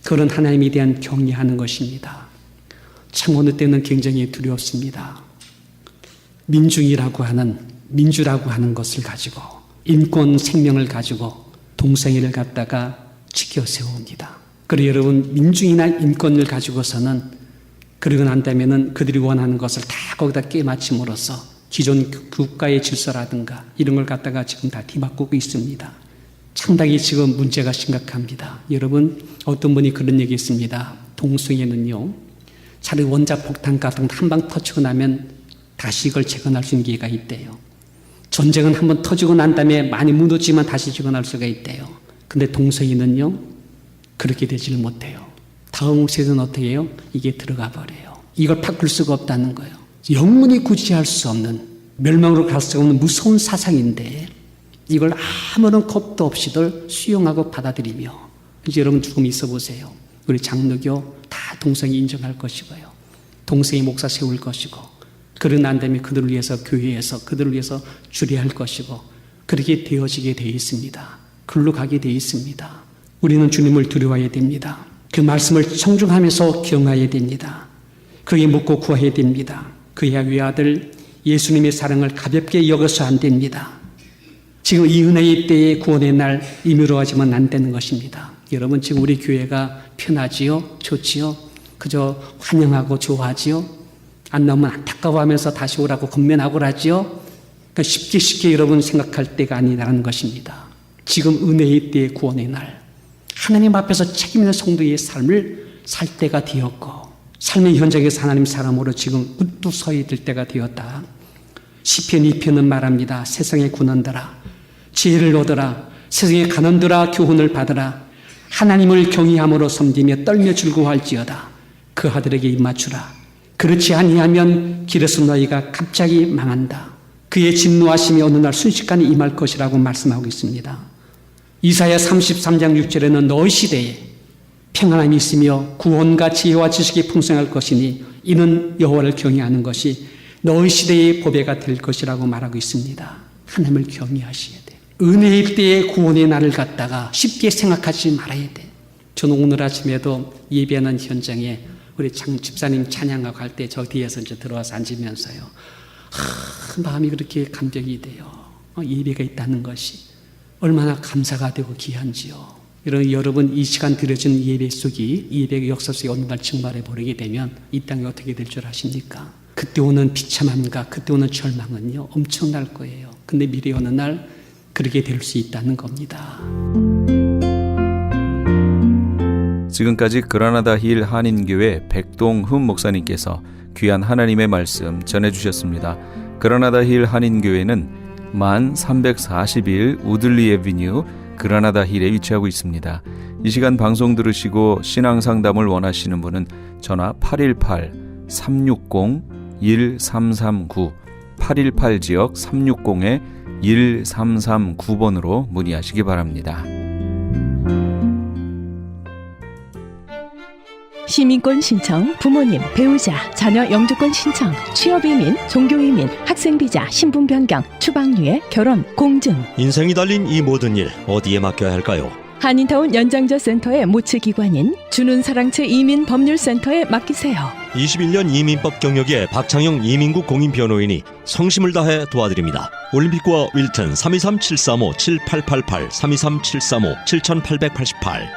그런 하나님에 대한 경외하는 것입니다. 참 어느 때는 굉장히 두렵습니다. 민주라고 하는 것을 가지고, 인권 생명을 가지고 동성애를 갖다가 지켜 세웁니다. 그리고 여러분, 민중이나 인권을 가지고서는 그러고 난다면은 그들이 원하는 것을 다 거기다 깨맞춤으로써 기존 국가의 질서라든가 이런 걸 갖다가 지금 다 뒤바꾸고 있습니다. 상당히 지금 문제가 심각합니다. 여러분, 어떤 분이 그런 얘기 했습니다. 동성애는요, 차라리 원자폭탄 같은 거 한 방 터치고 나면 다시 이걸 재건할 수 있는 기회가 있대요. 전쟁은 한번 터지고 난 다음에 많이 무너지면 다시 재건할 수가 있대요. 근데 동성애는요, 그렇게 되지를 못해요. 다음 세대는 어떻게 해요? 이게 들어가 버려요. 이걸 바꿀 수가 없다는 거예요. 영원히 구제할 수 없는, 멸망으로 갈 수 없는 무서운 사상인데 이걸 아무런 겁도 없이들 수용하고 받아들이며, 이제 여러분 조금 있어 보세요. 우리 장로교 다 동성애 인정할 것이고요. 동성애 목사 세울 것이고, 그러고 난 다음에 그들을 위해서 교회에서 그들을 위해서 주례할 것이고, 그렇게 되어지게 되어 있습니다. 글로 가게 되어 있습니다. 우리는 주님을 두려워해야 됩니다. 그 말씀을 청중하면서 경외해야 됩니다. 그에게 묻고 구해야 됩니다. 그의 외아들 예수님의 사랑을 가볍게 여겨서 안 됩니다. 지금 이 은혜의 때에 구원의 날 임의로하지만 안 되는 것입니다. 여러분, 지금 우리 교회가 편하지요? 좋지요? 그저 환영하고 좋아하지요? 안 나오면 안타까워하면서 다시 오라고 권면하고 하지요? 그러니까 쉽게 여러분 생각할 때가 아니라는 것입니다. 지금 은혜의 때의 구원의 날, 하나님 앞에서 책임 있는 성도의 삶을 살 때가 되었고, 삶의 현장에서 하나님 사람으로 지금 우뚝 서 있을 때가 되었다. 시편 2편은 말합니다. 세상의 군원들아 지혜를 얻어라. 세상의 간원들아 교훈을 받으라. 하나님을 경외함으로 섬기며 떨며 즐거워할지어다. 그 아들에게 입맞추라. 그렇지 아니하면 길에서 너희가 갑자기 망한다. 그의 진노하심이 어느 날 순식간에 임할 것이라고 말씀하고 있습니다. 이사야 33장 6절에는 너희 시대에 평안함이 있으며 구원과 지혜와 지식이 풍성할 것이니 이는 여호와를 경외하는 것이 너희 시대의 보배가 될 것이라고 말하고 있습니다. 하나님을 경외하셔야 돼. 은혜의 때에 구원의 날을 갖다가 쉽게 생각하지 말아야 돼. 저는 오늘 아침에도 예배하는 현장에 우리 장 집사님 찬양하고 갈 때 저 뒤에서 이제 들어와서 앉으면서요. 마음이 그렇게 감격이 돼요. 예배가 있다는 것이 얼마나 감사가 되고 귀한지요. 여러분 이 시간 드려진 예배 속이 예배의 역사 속에 어느 날 증발해 버리게 되면 이 땅이 어떻게 될 줄 아십니까? 그때 오는 비참함과 그때 오는 절망은요 엄청날 거예요. 근데 미래 어느 날 그렇게 될 수 있다는 겁니다. 지금까지 그라나다 힐 한인교회 백동흠 목사님께서 귀한 하나님의 말씀 전해주셨습니다. 그라나다 힐 한인교회는 만 341 우들리 애비뉴 그라나다 힐에 위치하고 있습니다. 이 시간 방송 들으시고 신앙상담을 원하시는 분은 전화 818-360-1339 818지역 360-1339번으로 문의하시기 바랍니다. 시민권 신청, 부모님, 배우자, 자녀 영주권 신청, 취업이민, 종교이민, 학생비자, 신분 변경, 추방유예, 결혼, 공증. 인생이 달린 이 모든 일 어디에 맡겨야 할까요? 한인타운 연장자 센터의 모츠기관인 주눈사랑채 이민법률센터에 맡기세요. 21년 이민법 경력의 박창영 이민국 공인변호인이 성심을 다해 도와드립니다. 올림픽과 윌튼 323-735-7888 323-735-7888.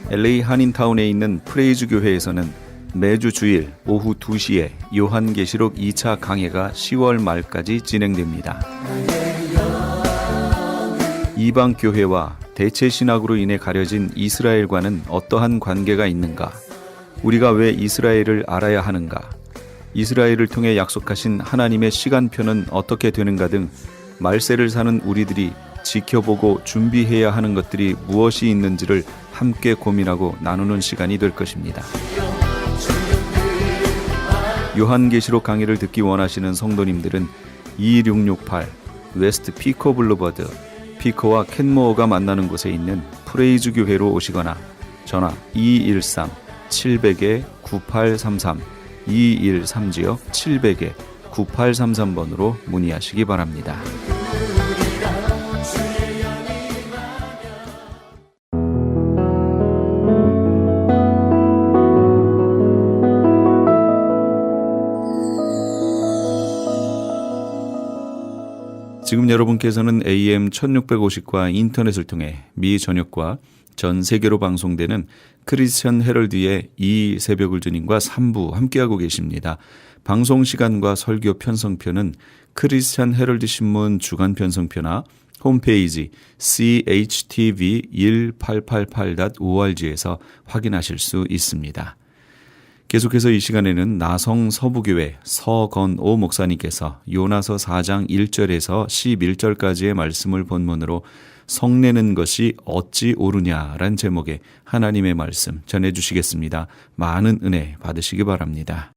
LA 한인타운에 있는 프레이즈 교회에서는 매주 주일 오후 2시에 요한계시록 2차 강해가 10월 말까지 진행됩니다. 이방 교회와 대체 신학으로 인해 가려진 이스라엘과는 어떠한 관계가 있는가? 우리가 왜 이스라엘을 알아야 하는가? 이스라엘을 통해 약속하신 하나님의 시간표는 어떻게 되는가 등 말세를 사는 우리들이 지켜보고 준비해야 하는 것들이 무엇이 있는지를 함께 고민하고 나누는 시간이 될 것입니다. 요한계시록 강의를 듣기 원하시는 성도님들은 22668 웨스트 피코 블루버드 피코와 켄모어가 만나는 곳에 있는 프레이즈 교회로 오시거나 전화 213-700-9833 213지역 700-9833번으로 문의하시기 바랍니다. 지금 여러분께서는 AM 1650과 인터넷을 통해 미 전역과 전 세계로 방송되는 크리스천 헤럴드의 이 새벽을 주님과 3부 함께하고 계십니다. 방송 시간과 설교 편성표는 크리스천 헤럴드 신문 주간 편성표나 홈페이지 chtv1888.org에서 확인하실 수 있습니다. 계속해서 이 시간에는 나성 서부교회 서건오 목사님께서 요나서 4장 1절에서 11절까지의 말씀을 본문으로 성내는 것이 어찌 옳으냐라는 제목의 하나님의 말씀 전해주시겠습니다. 많은 은혜 받으시기 바랍니다.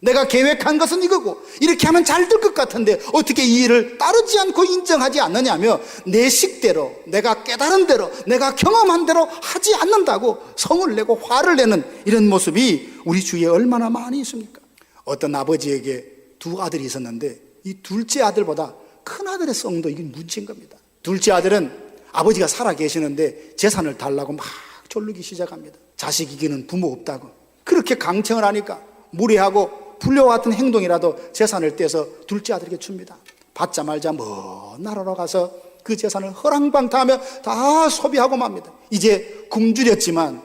내가 계획한 것은 이거고 이렇게 하면 잘 될 것 같은데 어떻게 이 일을 따르지 않고 인정하지 않느냐며 내 식대로 내가 깨달은 대로 내가 경험한 대로 하지 않는다고 성을 내고 화를 내는 이런 모습이 우리 주위에 얼마나 많이 있습니까? 어떤 아버지에게 두 아들이 있었는데 이 둘째 아들보다 큰 아들의 성도 이게 문제인 겁니다. 둘째 아들은 아버지가 살아 계시는데 재산을 달라고 막 졸르기 시작합니다. 자식이기는 부모 없다고 그렇게 강청을 하니까 무례하고 불효와 같은 행동이라도 재산을 떼서 둘째 아들에게 줍니다. 받자 말자 먼 나라로 가서 그 재산을 허랑방탕하며 다 소비하고 맙니다. 이제 굶주렸지만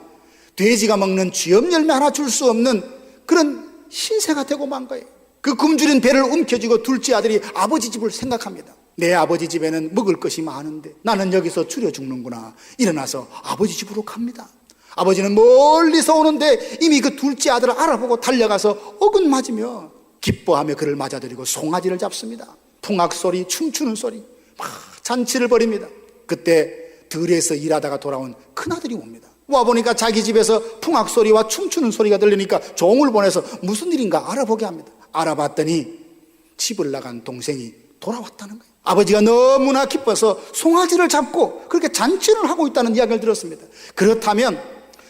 돼지가 먹는 쥐염 열매 하나 줄 수 없는 그런 신세가 되고 만 거예요. 그 굶주린 배를 움켜쥐고 둘째 아들이 아버지 집을 생각합니다. 내 아버지 집에는 먹을 것이 많은데 나는 여기서 줄여 죽는구나. 일어나서 아버지 집으로 갑니다. 아버지는 멀리서 오는데 이미 그 둘째 아들을 알아보고 달려가서 어긋맞으며 기뻐하며 그를 맞아들이고 송아지를 잡습니다. 풍악소리, 춤추는 소리, 막 잔치를 벌입니다. 그때 들에서 일하다가 돌아온 큰아들이 옵니다. 와보니까 자기 집에서 풍악소리와 춤추는 소리가 들리니까 종을 보내서 무슨 일인가 알아보게 합니다. 알아봤더니 집을 나간 동생이 돌아왔다는 거예요. 아버지가 너무나 기뻐서 송아지를 잡고 그렇게 잔치를 하고 있다는 이야기를 들었습니다. 그렇다면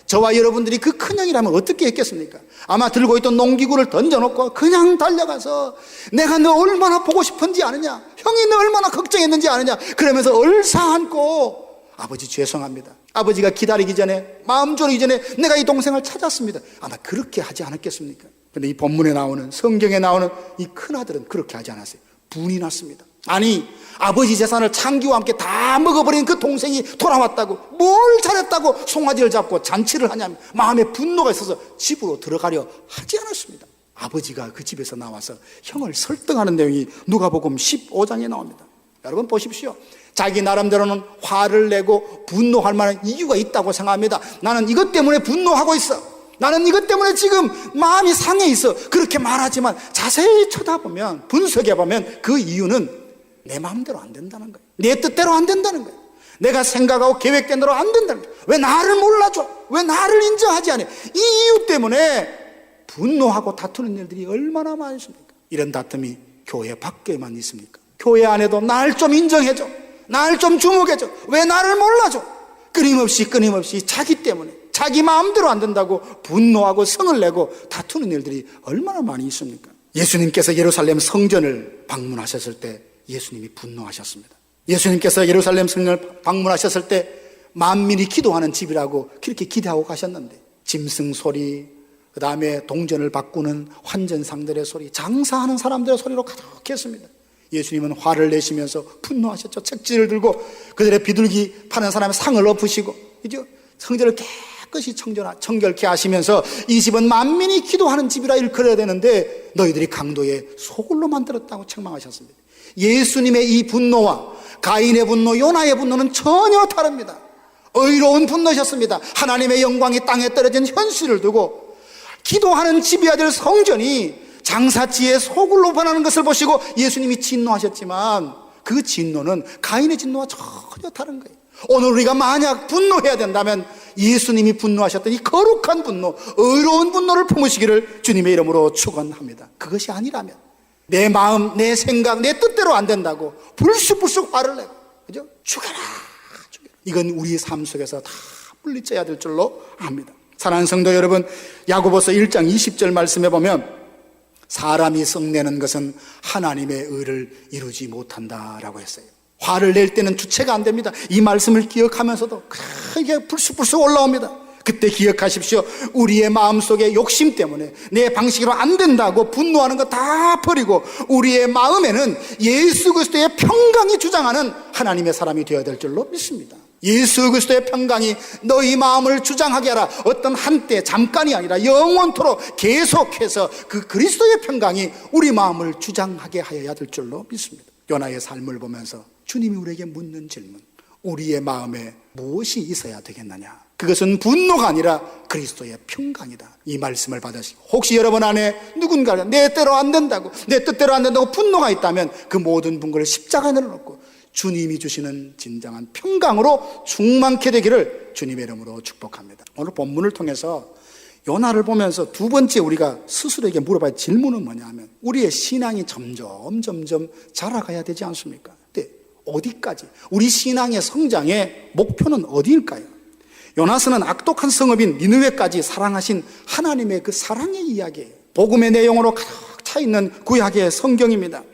저와 여러분들이 그 큰형이라면 어떻게 했겠습니까? 아마 들고 있던 농기구를 던져놓고 그냥 달려가서 내가 너 얼마나 보고 싶은지 아느냐, 형이 너 얼마나 걱정했는지 아느냐, 그러면서 얼싸안고 아버지 죄송합니다. 아버지가 기다리기 전에, 마음 졸이기 전에 내가 이 동생을 찾았습니다. 아마 그렇게 하지 않았겠습니까? 근데 이 본문에 나오는, 성경에 나오는 이 큰아들은 그렇게 하지 않았어요. 분이 났습니다. 아니, 아버지 재산을 창기와 함께 다 먹어버린 그 동생이 돌아왔다고, 뭘 잘했다고 송아지를 잡고 잔치를 하냐면 마음에 분노가 있어서 집으로 들어가려 하지 않았습니다. 아버지가 그 집에서 나와서 형을 설득하는 내용이 누가복음 15장에 나옵니다. 여러분 보십시오. 자기 나름대로는 화를 내고 분노할 만한 이유가 있다고 생각합니다. 나는 이것 때문에 분노하고 있어, 나는 이것 때문에 지금 마음이 상해 있어, 그렇게 말하지만 자세히 쳐다보면, 분석해보면 그 이유는 내 마음대로 안 된다는 거예요. 내 뜻대로 안 된다는 거예요. 내가 생각하고 계획된 대로 안 된다는 거예요. 왜 나를 몰라줘? 왜 나를 인정하지 않아요? 이 이유 때문에 분노하고 다투는 일들이 얼마나 많습니까? 이런 다툼이 교회 밖에만 있습니까? 교회 안에도 날 좀 인정해줘, 날 좀 주목해줘, 왜 나를 몰라줘? 끊임없이 자기 때문에, 자기 마음대로 안 된다고 분노하고 성을 내고 다투는 일들이 얼마나 많이 있습니까? 예수님께서 예루살렘 성전을 방문하셨을 때 예수님이 분노하셨습니다. 예수님께서 예루살렘 성전을 방문하셨을 때 만민이 기도하는 집이라고 그렇게 기대하고 가셨는데 짐승 소리, 그 다음에 동전을 바꾸는 환전상들의 소리, 장사하는 사람들의 소리로 가득했습니다. 예수님은 화를 내시면서 분노하셨죠. 책지를 들고 그들의 비둘기 파는 사람의 상을 엎으시고, 그죠? 성전을 깨끗이 청결케 하시면서 이 집은 만민이 기도하는 집이라 일컬어야 되는데 너희들이 강도의 소굴로 만들었다고 책망하셨습니다. 예수님의 이 분노와 가인의 분노, 요나의 분노는 전혀 다릅니다. 의로운 분노셨습니다. 하나님의 영광이 땅에 떨어진 현실을 두고 기도하는 집이어야 될 성전이 장사지의 소굴로 변하는 것을 보시고 예수님이 진노하셨지만 그 진노는 가인의 진노와 전혀 다른 거예요. 오늘 우리가 만약 분노해야 된다면 예수님이 분노하셨던 이 거룩한 분노, 의로운 분노를 품으시기를 주님의 이름으로 축원합니다. 그것이 아니라면 내 마음, 내 생각, 내 뜻대로 안 된다고 불쑥불쑥 화를 내고, 그죠? 죽여라. 이건 우리 삶 속에서 다 물리쳐야 될 줄로 압니다. 사랑하는 성도 여러분, 야고보서 1장 20절 말씀해 보면 사람이 썩내는 것은 하나님의 의를 이루지 못한다라고 했어요. 화를 낼 때는 주체가 안 됩니다. 이 말씀을 기억하면서도 크게 불쑥불쑥 올라옵니다. 그때 기억하십시오. 우리의 마음속에 욕심 때문에 내 방식으로 안 된다고 분노하는 거 다 버리고 우리의 마음에는 예수 그리스도의 평강이 주장하는 하나님의 사람이 되어야 될 줄로 믿습니다. 예수 그리스도의 평강이 너희 마음을 주장하게 하라. 어떤 한때 잠깐이 아니라 영원토록 계속해서 그 그리스도의 평강이 우리 마음을 주장하게 하여야 될 줄로 믿습니다. 요나의 삶을 보면서 주님이 우리에게 묻는 질문, 우리의 마음에 무엇이 있어야 되겠느냐? 그것은 분노가 아니라 그리스도의 평강이다. 이 말씀을 받으시고 혹시 여러분 안에 누군가 내 뜻대로 안 된다고, 내 뜻대로 안 된다고 분노가 있다면 그 모든 분고를 십자가에 내려놓고 주님이 주시는 진정한 평강으로 충만케 되기를 주님의 이름으로 축복합니다. 오늘 본문을 통해서 요나를 보면서 두 번째 우리가 스스로에게 물어봐야 할 질문은 뭐냐 하면 우리의 신앙이 점점 자라가야 되지 않습니까? 근데 어디까지? 우리 신앙의 성장의 목표는 어디일까요? 요나서는 악독한 성읍인 니느웨까지 사랑하신 하나님의 그 사랑의 이야기예요. 복음의 내용으로 가득 차 있는 구약의 성경입니다.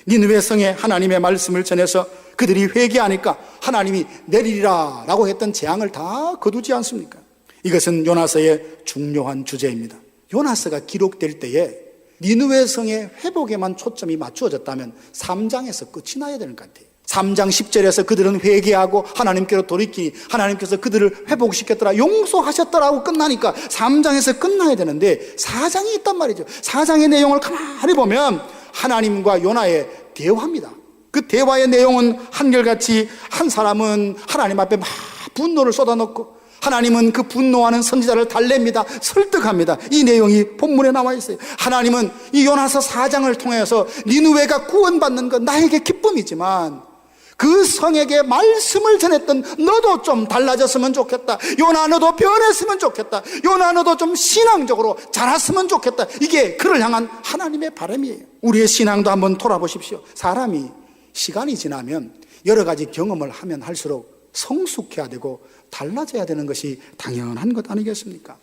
니느웨 성에 하나님의 말씀을 전해서 그들이 회개하니까 하나님이 내리리라 라고 했던 재앙을 다 거두지 않습니까? 이것은 요나서의 중요한 주제입니다. 요나서가 기록될 때에 니느웨 성의 회복에만 초점이 맞추어졌다면 3장에서 끝이 나야 되는 것 같아요. 3장 10절에서 그들은 회개하고 하나님께로 돌이키니 하나님께서 그들을 회복시켰더라, 용서하셨더라고 끝나니까 3장에서 끝나야 되는데 4장이 있단 말이죠. 4장의 내용을 가만히 보면 하나님과 요나의 대화입니다. 그 대화의 내용은 한결같이 한 사람은 하나님 앞에 막 분노를 쏟아놓고 하나님은 그 분노하는 선지자를 달랩니다. 설득합니다. 이 내용이 본문에 나와 있어요. 하나님은 이 요나서 4장을 통해서 니느웨가 구원받는 건 나에게 기쁨이지만 그 성에게 말씀을 전했던 너도 좀 달라졌으면 좋겠다. 요나 너도 변했으면 좋겠다. 요나 너도 좀 신앙적으로 자랐으면 좋겠다. 이게 그를 향한 하나님의 바람이에요. 우리의 신앙도 한번 돌아보십시오. 사람이 시간이 지나면 여러 가지 경험을 하면 할수록 성숙해야 되고 달라져야 되는 것이 당연한 것 아니겠습니까?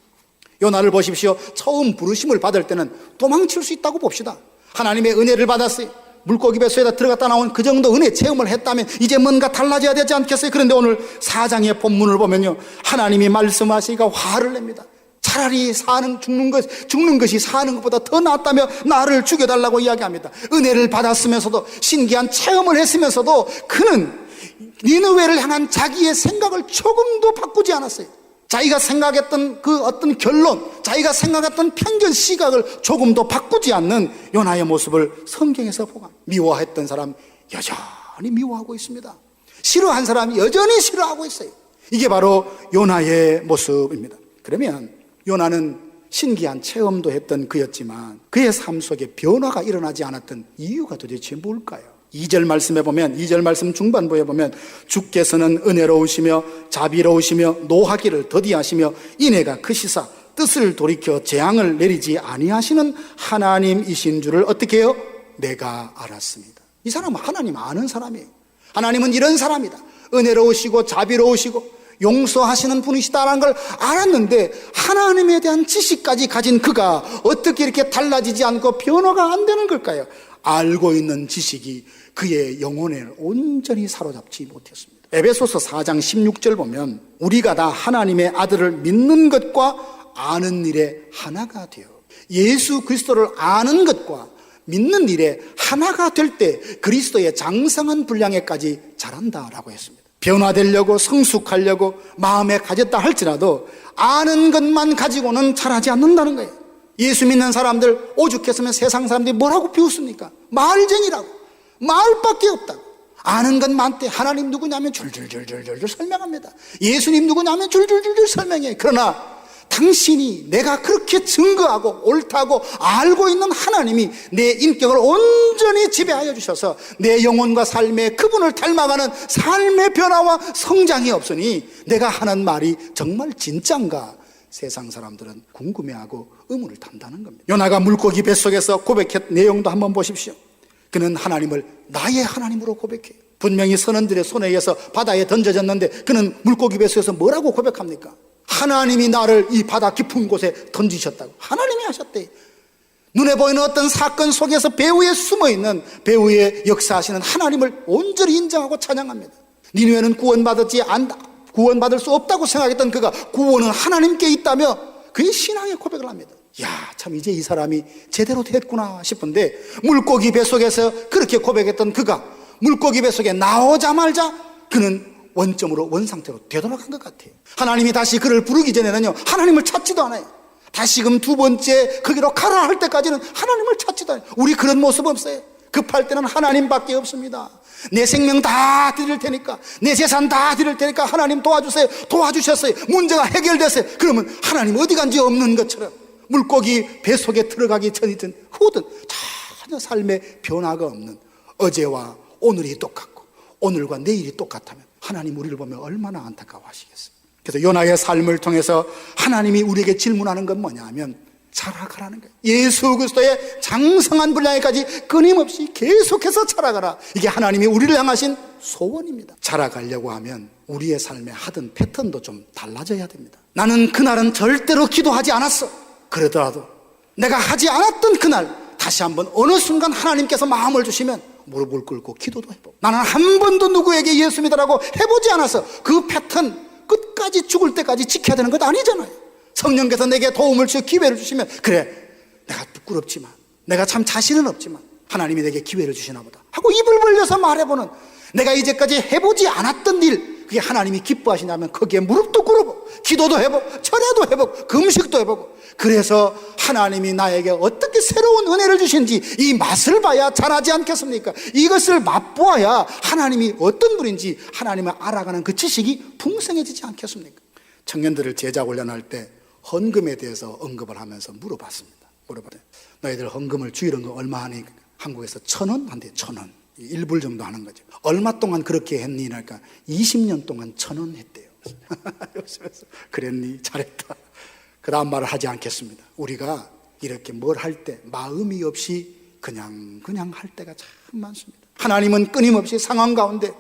요나를 보십시오. 처음 부르심을 받을 때는 도망칠 수 있다고 봅시다. 하나님의 은혜를 받았어요. 물고기 뱃속에다 들어갔다 나온 그 정도 은혜 체험을 했다면 이제 뭔가 달라져야 되지 않겠어요? 그런데 오늘 4장의 본문을 보면요, 하나님이 말씀하시니까 화를 냅니다. 차라리 죽는 것이 사는 것보다 더 낫다며 나를 죽여달라고 이야기합니다. 은혜를 받았으면서도 신기한 체험을 했으면서도 그는 니느웨를 향한 자기의 생각을 조금도 바꾸지 않았어요. 자기가 생각했던 그 어떤 결론, 자기가 생각했던 편견 시각을 조금도 바꾸지 않는 요나의 모습을 성경에서 보고 미워했던 사람 여전히 미워하고 있습니다. 싫어한 사람이 여전히 싫어하고 있어요. 이게 바로 요나의 모습입니다. 그러면 요나는 신기한 체험도 했던 그였지만 그의 삶 속에 변화가 일어나지 않았던 이유가 도대체 뭘까요? 2절 말씀에 보면, 2절 말씀 중반부에 보면 주께서는 은혜로우시며 자비로우시며 노하기를 더디하시며 인애가 크시사 뜻을 돌이켜 재앙을 내리지 아니하시는 하나님이신 줄을 어떻게 해요? 내가 알았습니다. 이 사람은 하나님 아는 사람이에요. 하나님은 이런 사람이다. 은혜로우시고 자비로우시고 용서하시는 분이시다라는 걸 알았는데 하나님에 대한 지식까지 가진 그가 어떻게 이렇게 달라지지 않고 변화가 안 되는 걸까요? 알고 있는 지식이 그의 영혼에 온전히 사로잡지 못했습니다. 에베소서 4장 16절 보면 우리가 다 하나님의 아들을 믿는 것과 아는 일에 하나가 되어 예수 그리스도를 아는 것과 믿는 일에 하나가 될 때 그리스도의 장성한 분량에까지 자란다라고 했습니다. 변화되려고 성숙하려고 마음에 가졌다 할지라도 아는 것만 가지고는 자라지 않는다는 거예요. 예수 믿는 사람들 오죽했으면 세상 사람들이 뭐라고 비웃습니까? 말쟁이라고, 말밖에 없다고. 아는 것 많대. 하나님 누구냐면 줄줄줄줄줄 설명합니다. 예수님 누구냐면 줄줄줄줄 설명해. 그러나 당신이 내가 그렇게 증거하고 옳다고 알고 있는 하나님이 내 인격을 온전히 지배하여 주셔서 내 영혼과 삶에 그분을 닮아가는 삶의 변화와 성장이 없으니 내가 하는 말이 정말 진짠가? 세상 사람들은 궁금해하고 의문을 탄다는 겁니다. 요나가 물고기 뱃속에서 고백했던 내용도 한번 보십시오. 그는 하나님을 나의 하나님으로 고백해요. 분명히 선원들의 손에 의해서 바다에 던져졌는데 그는 물고기 뱃속에서 뭐라고 고백합니까? 하나님이 나를 이 바다 깊은 곳에 던지셨다고. 하나님이 하셨대. 눈에 보이는 어떤 사건 속에서 배후에 숨어있는 배후에 역사하시는 하나님을 온전히 인정하고 찬양합니다. 니느웨는 구원받을 수 없다고 생각했던 그가 구원은 하나님께 있다며 그의 신앙의 고백을 합니다. 야, 참 이제 이 사람이 제대로 됐구나 싶은데 물고기 뱃속에서 그렇게 고백했던 그가 물고기 뱃속에 나오자마자 그는 원점으로 원상태로 되돌아간 것 같아요. 하나님이 다시 그를 부르기 전에는요 하나님을 찾지도 않아요. 다시금 두 번째 거기로 가라 할 때까지는 하나님을 찾지도 않아요. 우리 그런 모습 없어요. 급할 때는 하나님밖에 없습니다. 내 생명 다 드릴 테니까, 내 재산 다 드릴 테니까 하나님 도와주세요. 도와주셨어요. 문제가 해결됐어요. 그러면 하나님 어디 간지 없는 것처럼 물고기 뱃속에 들어가기 전이든 후든 전혀 삶의 변화가 없는 어제와 오늘이 똑같고 오늘과 내일이 똑같다면 하나님 우리를 보면 얼마나 안타까워하시겠어요. 그래서 요나의 삶을 통해서 하나님이 우리에게 질문하는 건 뭐냐 하면 자라가라는 거예요. 예수 그리스도의 장성한 분량에까지 끊임없이 계속해서 자라가라. 이게 하나님이 우리를 향하신 소원입니다. 자라가려고 하면 우리의 삶에 하던 패턴도 좀 달라져야 됩니다. 나는 그날은 절대로 기도하지 않았어. 그러더라도 내가 하지 않았던 그날 다시 한번 어느 순간 하나님께서 마음을 주시면 무릎을 꿇고 기도도 해보고, 나는 한 번도 누구에게 예수 믿으라고 해보지 않아서 그 패턴 끝까지 죽을 때까지 지켜야 되는 것 아니잖아요. 성령께서 내게 도움을 주시고 기회를 주시면 그래, 내가 부끄럽지만, 내가 참 자신은 없지만 하나님이 내게 기회를 주시나 보다 하고 입을 벌려서 말해보는, 내가 이제까지 해보지 않았던 일, 그게 하나님이 기뻐하시냐면 거기에 무릎도 꿇어보고 기도도 해보고 철야도 해보고 금식도 해보고, 그래서 하나님이 나에게 어떻게 새로운 은혜를 주신지 이 맛을 봐야 잘하지 않겠습니까? 이것을 맛보아야 하나님이 어떤 분인지 하나님을 알아가는 그 지식이 풍성해지지 않겠습니까? 청년들을 제자 훈련할 때 헌금에 대해서 언급을 하면서 물어봤습니다. 너희들 헌금을 주일헌금 얼마 하니? 한국에서 1,000원 한대. 1,000원. 1불 정도 하는 거죠. 얼마 동안 그렇게 했니? 그러니까 20년 동안 1,000원 했대요. 그랬니? 잘했다. 그 다음 말을 하지 않겠습니다. 우리가 이렇게 뭘 할 때 마음이 없이 그냥 할 때가 참 많습니다. 하나님은 끊임없이 상황 가운데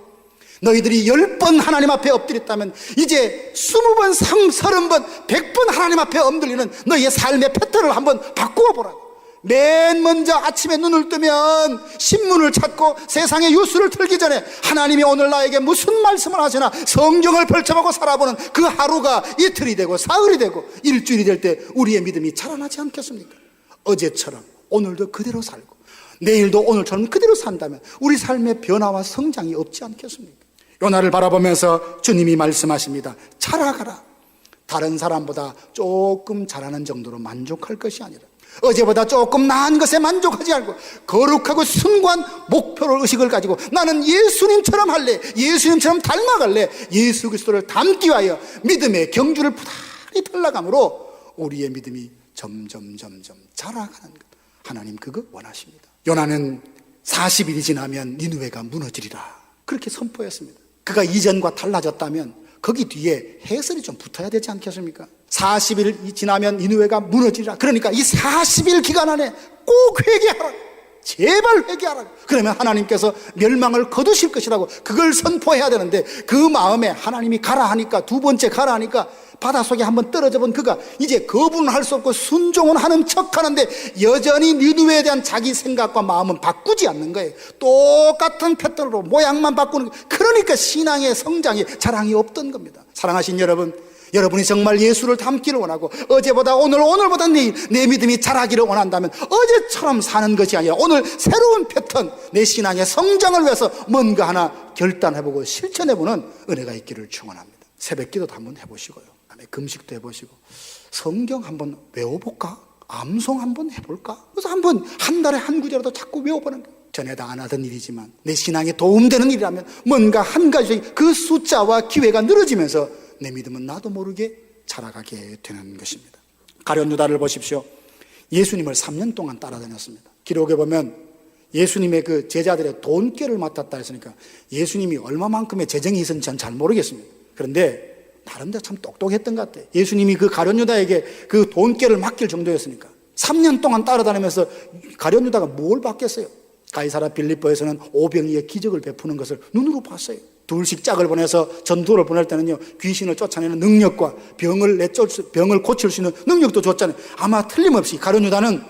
너희들이 10번 하나님 앞에 엎드렸다면 이제 20번, 30번, 100번 하나님 앞에 엎드리는 너희의 삶의 패턴을 한번 바꾸어 보라고. 맨 먼저 아침에 눈을 뜨면 신문을 찾고 세상의 뉴스를 틀기 전에 하나님이 오늘 나에게 무슨 말씀을 하시나 성경을 펼쳐보고 살아보는 그 하루가 이틀이 되고 사흘이 되고 일주일이 될 때 우리의 믿음이 자라나지 않겠습니까? 어제처럼 오늘도 그대로 살고 내일도 오늘처럼 그대로 산다면 우리 삶의 변화와 성장이 없지 않겠습니까? 요나를 바라보면서 주님이 말씀하십니다. 자라가라. 다른 사람보다 조금 잘하는 정도로 만족할 것이 아니라 어제보다 조금 나은 것에 만족하지 않고 거룩하고 숭고한 목표를 의식을 가지고 나는 예수님처럼 할래, 예수님처럼 닮아갈래, 예수 그리스도를 닮기 위하여 믿음의 경주를 부단히 달라감으로 우리의 믿음이 점점 자라가는 것. 하나님 그거 원하십니다. 요나는 40일이 지나면 니느웨가 무너지리라 그렇게 선포했습니다. 그가 이전과 달라졌다면 거기 뒤에 해설이 좀 붙어야 되지 않겠습니까? 40일 지나면 니느웨가 무너지리라. 그러니까 이 40일 기간 안에 꼭 회개하라. 제발 회개하라. 그러면 하나님께서 멸망을 거두실 것이라고 그걸 선포해야 되는데 그 마음에 하나님이 가라 하니까, 두 번째 가라 하니까 바닷속에 한번 떨어져 본 그가 이제 거부는 할 수 없고 순종은 하는 척 하는데 여전히 니느웨에 대한 자기 생각과 마음은 바꾸지 않는 거예요. 똑같은 패턴으로 모양만 바꾸는 거예요. 그러니까 신앙의 성장이 자랑이 없던 겁니다. 사랑하신 여러분, 여러분이 정말 예수를 닮기를 원하고 어제보다 오늘보다 내일 내 믿음이 자라기를 원한다면 어제처럼 사는 것이 아니라 오늘 새로운 패턴, 내 신앙의 성장을 위해서 뭔가 하나 결단해보고 실천해보는 은혜가 있기를 축원합니다. 새벽기도도 한번 해보시고요, 그다음에 금식도 해보시고 성경 한번 외워볼까? 암송 한번 해볼까? 그래서 한번 한 달에 한 구절이라도 자꾸 외워보는 거예요. 전에 다 안 하던 일이지만 내 신앙에 도움되는 일이라면 뭔가 한 가지 그 숫자와 기회가 늘어지면서 내 믿음은 나도 모르게 자라가게 되는 것입니다. 가룟 유다를 보십시오. 예수님을 3년 동안 따라다녔습니다. 기록에 보면 예수님의 그 제자들의 돈깨를 맡았다 했으니까 예수님이 얼마만큼의 재정이 있었는지 저는 잘 모르겠습니다. 그런데 나름대로 참 똑똑했던 것 같아요. 예수님이 그 가룟 유다에게 그 돈깨를 맡길 정도였으니까 3년 동안 따라다니면서 가룟 유다가 뭘 받겠어요? 가이사라 빌립보에서는 오병이의 기적을 베푸는 것을 눈으로 봤어요. 둘씩 짝을 보내서 전도를 보낼 때는요, 귀신을 쫓아내는 능력과 병을 고칠 수 있는 능력도 줬잖아요. 아마 틀림없이 가룟 유다는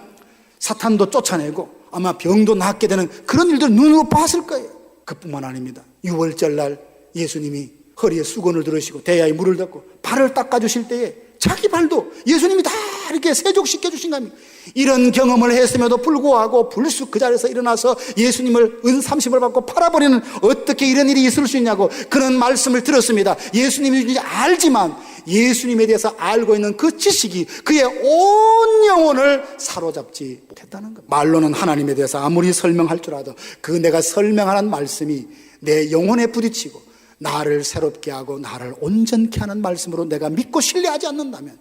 사탄도 쫓아내고 아마 병도 낫게 되는 그런 일들 눈으로 봤을 거예요. 그뿐만 아닙니다. 6월절 날 예수님이 허리에 수건을 들으시고 대야에 물을 덮고 발을 닦아주실 때에 자기 발도 예수님이 다 이렇게 세족시켜 주신 겁니다. 이런 경험을 했음에도 불구하고 불쑥 그 자리에서 일어나서 예수님을 은30을 받고 팔아버리는, 어떻게 이런 일이 있을 수 있냐고 그런 말씀을 들었습니다. 예수님이 알지만 예수님에 대해서 알고 있는 그 지식이 그의 온 영혼을 사로잡지 못했다는 것. 말로는 하나님에 대해서 아무리 설명할 줄 알아도 그 내가 설명하는 말씀이 내 영혼에 부딪히고 나를 새롭게 하고 나를 온전케 하는 말씀으로 내가 믿고 신뢰하지 않는다면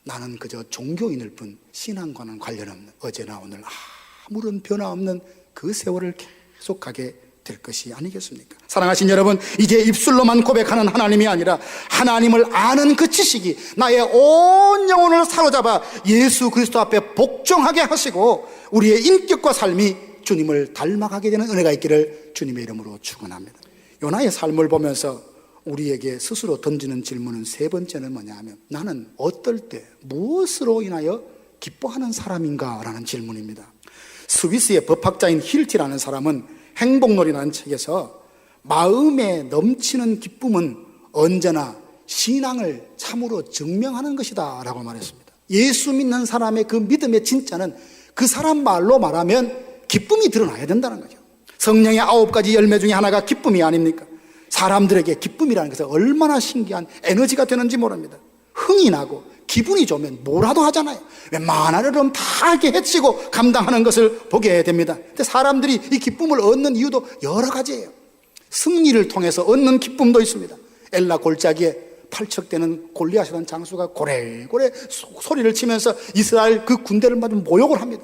나는 그저 종교인일 뿐 신앙과는 관련 없는, 어제나 오늘 아무런 변화 없는 그 세월을 계속하게 될 것이 아니겠습니까? 사랑하신 여러분, 이제 입술로만 고백하는 하나님이 아니라 하나님을 아는 그 지식이 나의 온 영혼을 사로잡아 예수 그리스도 앞에 복종하게 하시고 우리의 인격과 삶이 주님을 닮아가게 되는 은혜가 있기를 주님의 이름으로 축원합니다. 요나의 삶을 보면서 우리에게 스스로 던지는 질문은 세 번째는 뭐냐 하면, 나는 어떨 때 무엇으로 인하여 기뻐하는 사람인가 라는 질문입니다. 스위스의 법학자인 힐티라는 사람은 행복론이라는 책에서 마음에 넘치는 기쁨은 언제나 신앙을 참으로 증명하는 것이다 라고 말했습니다. 예수 믿는 사람의 그 믿음의 진짜는 그 사람 말로 말하면 기쁨이 드러나야 된다는 거죠. 성령의 9가지 열매 중에 하나가 기쁨이 아닙니까? 사람들에게 기쁨이라는 것은 얼마나 신기한 에너지가 되는지 모릅니다. 흥이 나고 기분이 좋으면 뭐라도 하잖아요. 웬만한 어려움 다 이렇게 헤치고 감당하는 것을 보게 됩니다. 근데 사람들이 이 기쁨을 얻는 이유도 여러 가지예요. 승리를 통해서 얻는 기쁨도 있습니다. 엘라 골짜기에 팔척대는 골리앗이라는 장수가 고래고래 소리를 치면서 이스라엘 그 군대를 마주 모욕을 합니다.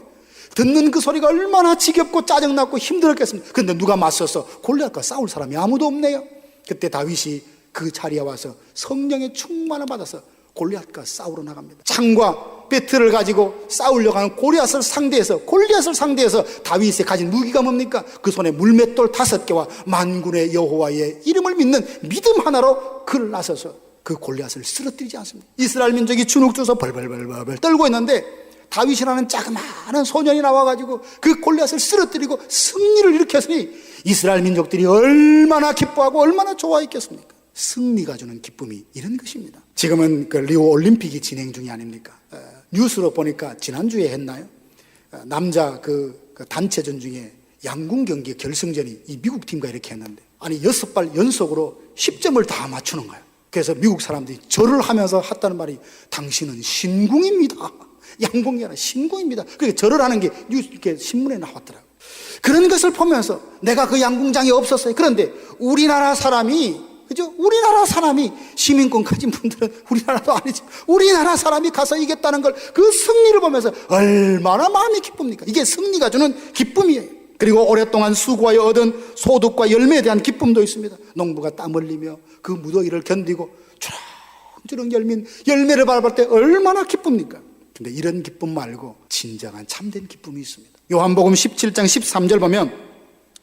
듣는 그 소리가 얼마나 지겹고 짜증났고 힘들었겠습니까? 그런데 누가 맞서서 골리앗과 싸울 사람이 아무도 없네요. 그때 다윗이 그 자리에 와서 성령의 충만을 받아서 골리앗과 싸우러 나갑니다. 창과 배틀을 가지고 싸우려고 하는 골리앗을 상대해서 다윗이 가진 무기가 뭡니까? 그 손에 물맷돌 5개와 만군의 여호와의 이름을 믿는 믿음 하나로 그를 나서서 그 골리앗을 쓰러뜨리지 않습니다. 이스라엘 민족이 주눅줘서 벌벌벌벌 떨고 있는데 다윗이라는 자그마한 소년이 나와가지고 그 골리앗을 쓰러뜨리고 승리를 일으켰으니 이스라엘 민족들이 얼마나 기뻐하고 얼마나 좋아했겠습니까? 승리가 주는 기쁨이 이런 것입니다. 지금은 그 리오 올림픽이 진행 중이 아닙니까? 뉴스로 보니까 지난주에 했나요? 남자 그 단체전 중에 양궁 경기 결승전이 이 미국 팀과 이렇게 했는데 아니 6발 연속으로 10점을 다 맞추는 거예요. 그래서 미국 사람들이 절을 하면서 했다는 말이 당신은 신궁입니다. 양궁이 아니라 신궁입니다. 그렇게 절을 하는 게 이렇게 신문에 나왔더라고요. 그런 것을 보면서 내가 그 양궁장에 없었어요. 그런데 우리나라 사람이 그죠? 우리나라 사람이 시민권 가진 분들은 우리나라도 아니지. 우리나라 사람이 가서 이겼다는 걸 그 승리를 보면서 얼마나 마음이 기쁩니까? 이게 승리가 주는 기쁨이에요. 그리고 오랫동안 수고하여 얻은 소득과 열매에 대한 기쁨도 있습니다. 농부가 땀 흘리며 그 무더위를 견디고 주렁주렁 열매를 밟을 때 얼마나 기쁩니까? 근데 이런 기쁨 말고 진정한 참된 기쁨이 있습니다. 요한복음 17장 13절 보면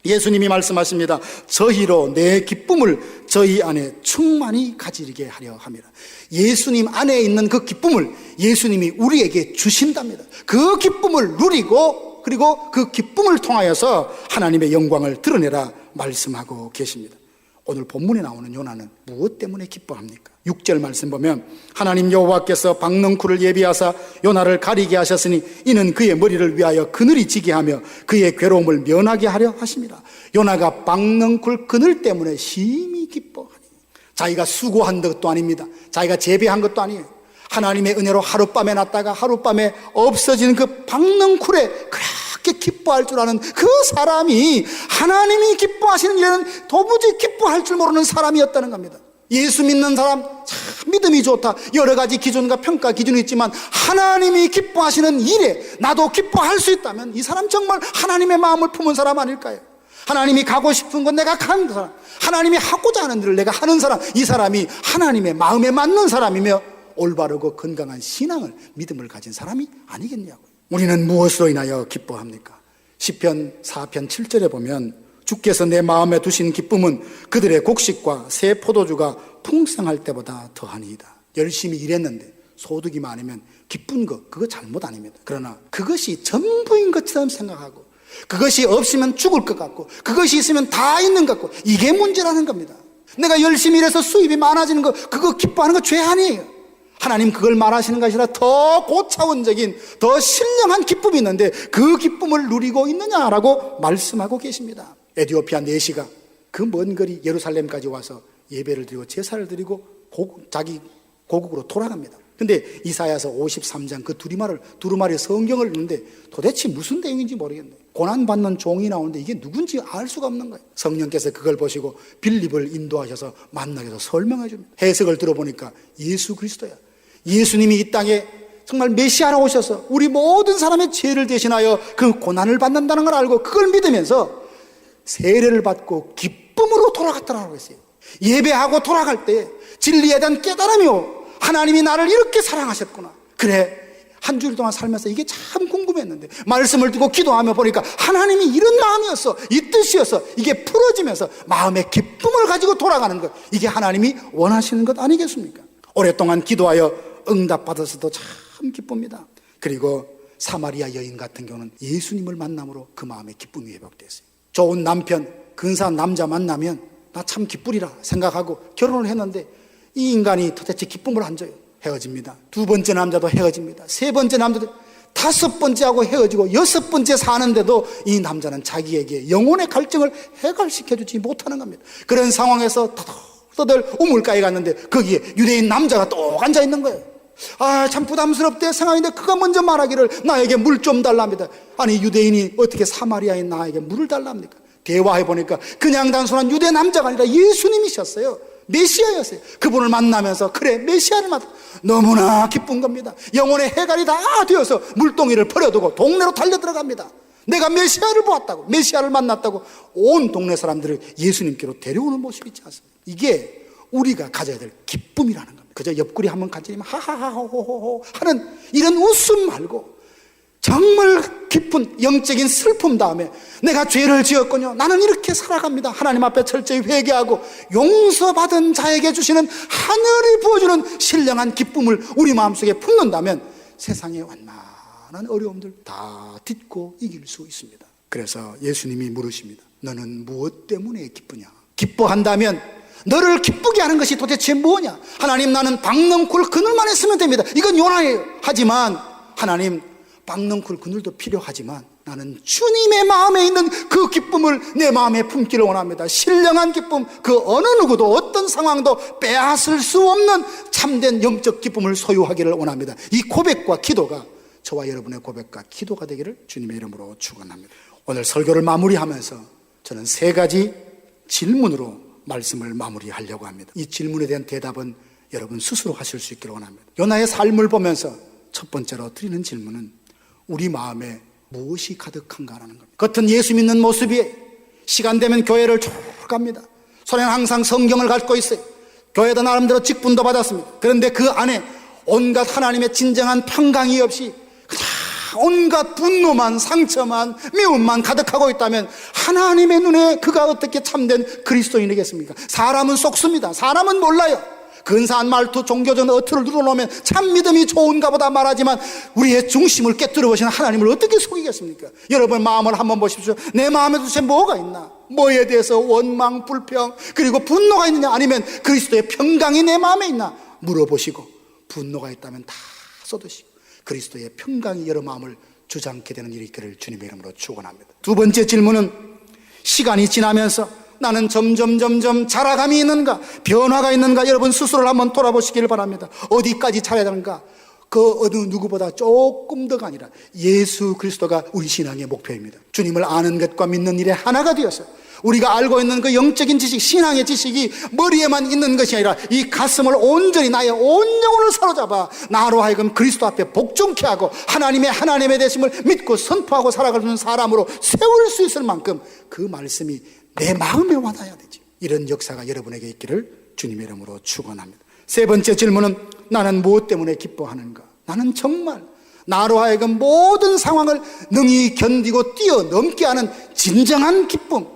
예수님이 말씀하십니다. 저희로 내 기쁨을 저희 안에 충만히 가지게 하려 합니다. 예수님 안에 있는 그 기쁨을 예수님이 우리에게 주신답니다. 그 기쁨을 누리고 그리고 그 기쁨을 통하여서 하나님의 영광을 드러내라 말씀하고 계십니다. 오늘 본문에 나오는 요나는 무엇 때문에 기뻐합니까? 6절 말씀 보면 하나님 여호와께서 박넝쿨을 예비하사 요나를 가리게 하셨으니 이는 그의 머리를 위하여 그늘이 지게 하며 그의 괴로움을 면하게 하려 하십니다. 요나가 박넝쿨 그늘 때문에 심히 기뻐하니 자기가 수고한 것도 아닙니다. 자기가 재배한 것도 아니에요. 하나님의 은혜로 하룻밤에 났다가 하룻밤에 없어지는 그 박넝쿨에 그렇게 기뻐할 줄 아는 그 사람이 하나님이 기뻐하시는 일에는 도무지 기뻐할 줄 모르는 사람이었다는 겁니다. 예수 믿는 사람 참 믿음이 좋다. 여러 가지 기준과 평가 기준이 있지만 하나님이 기뻐하시는 일에 나도 기뻐할 수 있다면 이 사람 정말 하나님의 마음을 품은 사람 아닐까요? 하나님이 가고 싶은 건 내가 가는 사람, 하나님이 하고자 하는 일을 내가 하는 사람, 이 사람이 하나님의 마음에 맞는 사람이며 올바르고 건강한 신앙을 믿음을 가진 사람이 아니겠냐고요. 우리는 무엇으로 인하여 기뻐합니까? 시편 4편 7절에 보면 주께서 내 마음에 두신 기쁨은 그들의 곡식과 새 포도주가 풍성할 때보다 더하니이다. 열심히 일했는데 소득이 많으면 기쁜 것 그거 잘못 아닙니다. 그러나 그것이 전부인 것처럼 생각하고 그것이 없으면 죽을 것 같고 그것이 있으면 다 있는 것 같고 이게 문제라는 겁니다. 내가 열심히 일해서 수입이 많아지는 거 그거 기뻐하는 거 죄 아니에요. 하나님 그걸 말하시는 것이 아니라 더 고차원적인 더 신령한 기쁨이 있는데 그 기쁨을 누리고 있느냐라고 말씀하고 계십니다. 에티오피아 내시가 그 먼 거리 예루살렘까지 와서 예배를 드리고 제사를 드리고 자기 고국으로 돌아갑니다. 근데 이사야서 53장 그 두루마리 성경을 읽는데 도대체 무슨 내용인지 모르겠네. 고난받는 종이 나오는데 이게 누군지 알 수가 없는 거예요. 성령께서 그걸 보시고 빌립을 인도하셔서 만나게 해서 설명해 줍니다. 해석을 들어보니까 예수 그리스도야. 예수님이 이 땅에 정말 메시아로 오셔서 우리 모든 사람의 죄를 대신하여 그 고난을 받는다는 걸 알고 그걸 믿으면서 세례를 받고 기쁨으로 돌아갔다라고 했어요. 예배하고 돌아갈 때 진리에 대한 깨달음이 하나님이 나를 이렇게 사랑하셨구나. 그래 한 주일 동안 살면서 이게 참 궁금했는데 말씀을 듣고 기도하며 보니까 하나님이 이런 마음이었어, 이 뜻이었어. 이게 풀어지면서 마음의 기쁨을 가지고 돌아가는 것, 이게 하나님이 원하시는 것 아니겠습니까? 오랫동안 기도하여 응답받아서도 참 기쁩니다. 그리고 사마리아 여인 같은 경우는 예수님을 만남으로 그 마음의 기쁨이 회복됐어요. 좋은 남편, 근사한 남자 만나면 나 참 기쁘리라 생각하고 결혼을 했는데 이 인간이 도대체 기쁨을 안 줘요. 헤어집니다. 두 번째 남자도 헤어집니다. 세 번째 남자도 5번째하고 헤어지고 6번째 사는데도 이 남자는 자기에게 영혼의 갈증을 해결시켜주지 못하는 겁니다. 그런 상황에서 터덜 우물가에 갔는데 거기에 유대인 남자가 또 앉아있는 거예요. 참 부담스럽대 생각인데 그가 먼저 말하기를 나에게 물 좀 달랍니다. 아니 유대인이 어떻게 사마리아인 나에게 물을 달랍니까? 대화해보니까 그냥 단순한 유대 남자가 아니라 예수님이셨어요. 메시아였어요. 그분을 만나면서 그래 메시아를 만나 너무나 기쁜 겁니다. 영혼의 해갈이 다 되어서 물동이를 버려두고 동네로 달려들어갑니다. 내가 메시아를 보았다고, 메시아를 만났다고 온 동네 사람들을 예수님께로 데려오는 모습이 있지 않습니까? 이게 우리가 가져야 될 기쁨이라는 겁니다. 그저 옆구리 한번 간지르면 하하하호호호 하는 이런 웃음 말고 정말 깊은 영적인 슬픔 다음에 내가 죄를 지었군요. 나는 이렇게 살아갑니다. 하나님 앞에 철저히 회개하고 용서받은 자에게 주시는 하늘이 부어주는 신령한 기쁨을 우리 마음속에 품는다면 세상의 완만한 어려움들 다 딛고 이길 수 있습니다. 그래서 예수님이 물으십니다. 너는 무엇 때문에 기쁘냐? 기뻐한다면 너를 기쁘게 하는 것이 도대체 뭐냐? 하나님 나는 박넝쿨 그늘만 했으면 됩니다. 이건 요나예요. 하지만 하나님 박넝쿨 그늘도 필요하지만 나는 주님의 마음에 있는 그 기쁨을 내 마음에 품기를 원합니다. 신령한 기쁨, 그 어느 누구도 어떤 상황도 빼앗을 수 없는 참된 영적 기쁨을 소유하기를 원합니다. 이 고백과 기도가 저와 여러분의 고백과 기도가 되기를 주님의 이름으로 축원합니다. 오늘 설교를 마무리하면서 저는 3가지 질문으로 말씀을 마무리하려고 합니다. 이 질문에 대한 대답은 여러분 스스로 하실 수 있기를 원합니다. 요나의 삶을 보면서 첫 번째로 드리는 질문은 우리 마음에 무엇이 가득한가라는 겁니다. 겉은 예수 믿는 모습이에요. 시간 되면 교회를 쭉 갑니다. 손에는 항상 성경을 갖고 있어요. 교회도 나름대로 직분도 받았습니다. 그런데 그 안에 온갖 하나님의 진정한 평강이 없이 그냥 온갖 분노만, 상처만, 미움만 가득하고 있다면 하나님의 눈에 그가 어떻게 참된 그리스도인이겠습니까? 사람은 속습니다. 사람은 몰라요. 근사한 말투, 종교적 어투를 누려놓으면 참 믿음이 좋은가 보다 말하지만 우리의 중심을 깨뜨려 보시는 하나님을 어떻게 속이겠습니까? 여러분 마음을 한번 보십시오. 내 마음에 도대체 뭐가 있나? 뭐에 대해서 원망, 불평, 그리고 분노가 있느냐? 아니면 그리스도의 평강이 내 마음에 있나? 물어보시고 분노가 있다면 다 쏟으시고 그리스도의 평강이 여러 마음을 주장케 되는 일이 있기를 주님의 이름으로 축원합니다. 두 번째 질문은 시간이 지나면서 나는 점점 자라감이 있는가, 변화가 있는가, 여러분 스스로를 한번 돌아보시길 바랍니다. 어디까지 자라야 되는가? 그 어느 누구보다 조금 더가 아니라 예수 그리스도가 우리 신앙의 목표입니다. 주님을 아는 것과 믿는 일에 하나가 되어서 우리가 알고 있는 그 영적인 지식, 신앙의 지식이 머리에만 있는 것이 아니라 이 가슴을 온전히 나의 온 영혼을 사로잡아 나로 하여금 그리스도 앞에 복종케 하고 하나님의 되심을 믿고 선포하고 살아가는 사람으로 세울 수 있을 만큼 그 말씀이 내 마음에 와닿아야 되지. 이런 역사가 여러분에게 있기를 주님의 이름으로 축원합니다. 세 번째 질문은 나는 무엇 때문에 기뻐하는가? 나는 정말 나로 하여금 모든 상황을 능히 견디고 뛰어넘게 하는 진정한 기쁨,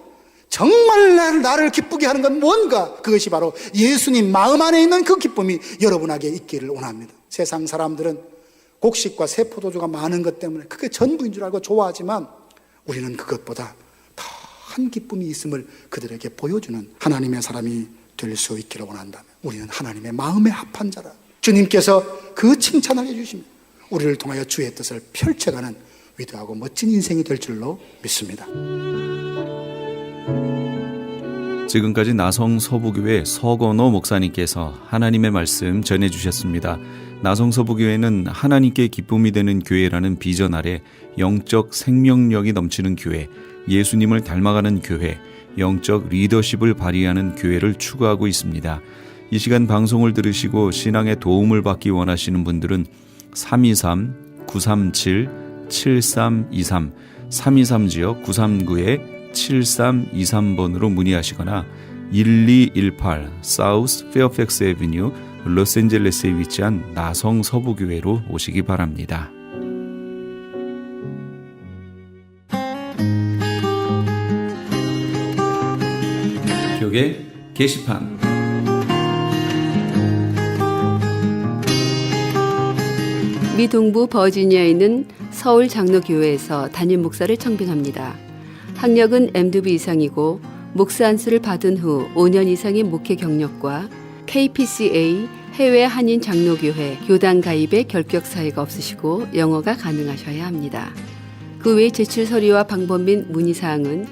정말 나를 기쁘게 하는 건 뭔가? 그것이 바로 예수님 마음 안에 있는 그 기쁨이 여러분에게 있기를 원합니다. 세상 사람들은 곡식과 세포도주가 많은 것 때문에 그게 전부인 줄 알고 좋아하지만 우리는 그것보다 한 기쁨이 있음을 그들에게 보여주는 하나님의 사람이 될 수 있기를 원한다면 우리는 하나님의 마음에 합한 자라. 주님께서 그 칭찬을 해주십니다. 우리를 통하여 주의 뜻을 펼쳐가는 위대하고 멋진 인생이 될 줄로 믿습니다. 지금까지 나성서부교회 서건호 목사님께서 하나님의 말씀 전해주셨습니다. 나성서부교회는 하나님께 기쁨이 되는 교회라는 비전 아래 영적 생명력이 넘치는 교회, 예수님을 닮아가는 교회, 영적 리더십을 발휘하는 교회를 추구하고 있습니다. 이 시간 방송을 들으시고 신앙에 도움을 받기 원하시는 분들은 323-937-7323 323지역 939-7323번으로 문의하시거나 1218 사우스 페어팩스 애비뉴 로스앤젤레스에 위치한 나성서부교회로 오시기 바랍니다. 교계 게시판 미 동부 버지니아에 있는 서울 장로교회에서 담임 목사를 청빙합니다. 학력은 MDB 이상이고 목사 안수를 받은 후 5년 이상의 목회 경력과 KPCA 해외 한인 장로교회 교단 가입에 결격 사유가 없으시고 영어가 가능하셔야 합니다. 그 외 제출 서류와 방법 및 문의사항은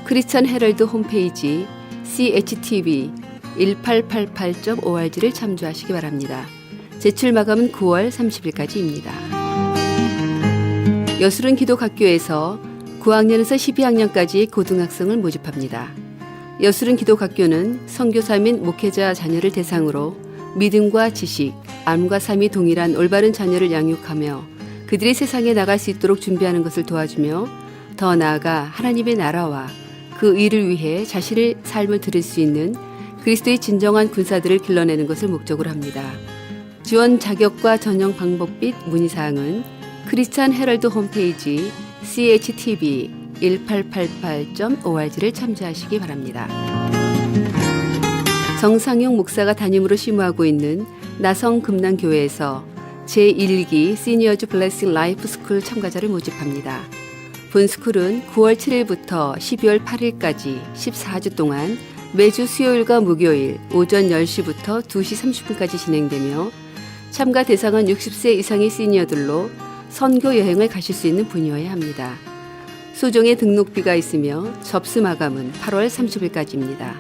크리스천 헤럴드 홈페이지 CHTV1888.org를 참조하시기 바랍니다. 제출 마감은 9월 30일까지입니다. 여술은 기독학교에서 9학년에서 12학년까지 고등학생을 모집합니다. 여술은 기독학교는 선교사 및 목회자 자녀를 대상으로 믿음과 지식, 암과 삶이 동일한 올바른 자녀를 양육하며 그들이 세상에 나갈 수 있도록 준비하는 것을 도와주며 더 나아가 하나님의 나라와 그 일을 위해 자신의 삶을 드릴 수 있는 그리스도의 진정한 군사들을 길러내는 것을 목적으로 합니다. 지원 자격과 전형 방법 및 문의사항은 크리스천 헤럴드 홈페이지 CHTV1888.org를 참조하시기 바랍니다. 정상용 목사가 담임으로 심우하고 있는 나성 금남교회에서 제1기 시니어즈 블레싱 라이프 스쿨 참가자를 모집합니다. 본 스쿨은 9월 7일부터 12월 8일까지 14주 동안 매주 수요일과 목요일 오전 10시부터 2시 30분까지 진행되며 참가 대상은 60세 이상의 시니어들로 선교 여행을 가실 수 있는 분이어야 합니다. 소정의 등록비가 있으며 접수 마감은 8월 30일까지입니다.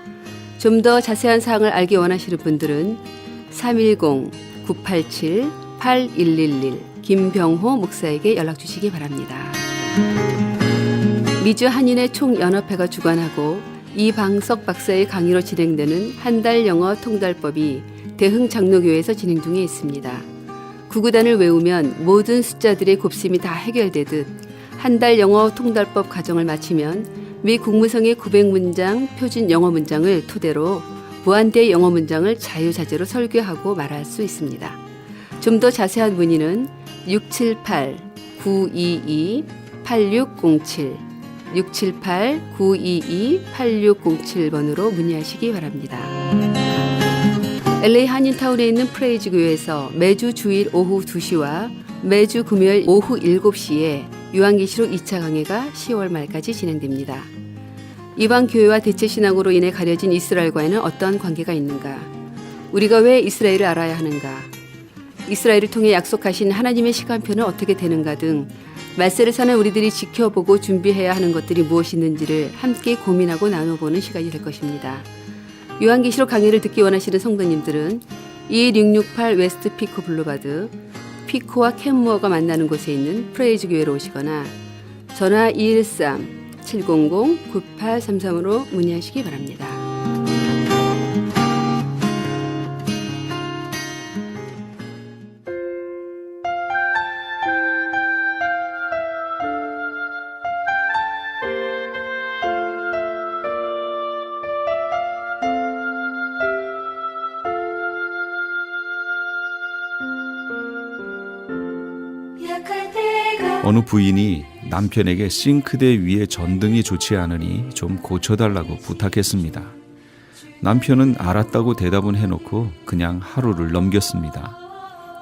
좀 더 자세한 사항을 알기 원하시는 분들은 310-987-8111 김병호 목사에게 연락 주시기 바랍니다. 미주 한인의 총연합회가 주관하고 이방석 박사의 강의로 진행되는 한 달 영어 통달법이 대흥 장로교회에서 진행 중에 있습니다. 구구단을 외우면 모든 숫자들의 곱셈이 다 해결되듯 한 달 영어 통달법 과정을 마치면 미 국무성의 900문장 표준 영어 문장을 토대로 무한대의 영어 문장을 자유자재로 설교하고 말할 수 있습니다. 좀 더 자세한 문의는 678-922-8607 678-922-8607번으로 문의하시기 바랍니다. LA 한인타운에 있는 프레이즈 교회에서 매주 주일 오후 2시와 매주 금요일 오후 7시에 요한계시록 2차 강해가 10월 말까지 진행됩니다. 이방 교회와 대체 신앙으로 인해 가려진 이스라엘과는 어떤 관계가 있는가? 우리가 왜 이스라엘을 알아야 하는가? 이스라엘을 통해 약속하신 하나님의 시간표는 어떻게 되는가 등 말세를 사는 우리들이 지켜보고 준비해야 하는 것들이 무엇이 있는지를 함께 고민하고 나눠보는 시간이 될 것입니다. 요한계시록 강의를 듣기 원하시는 성도님들은 2668 웨스트 피코 블루바드 피코와 캔무어가 만나는 곳에 있는 프레이즈 교회로 오시거나 전화 213-700-9833으로 문의하시기 바랍니다. 어느 부인이 남편에게 싱크대 위에 전등이 좋지 않으니 좀 고쳐달라고 부탁했습니다. 남편은 알았다고 대답은 해놓고 그냥 하루를 넘겼습니다.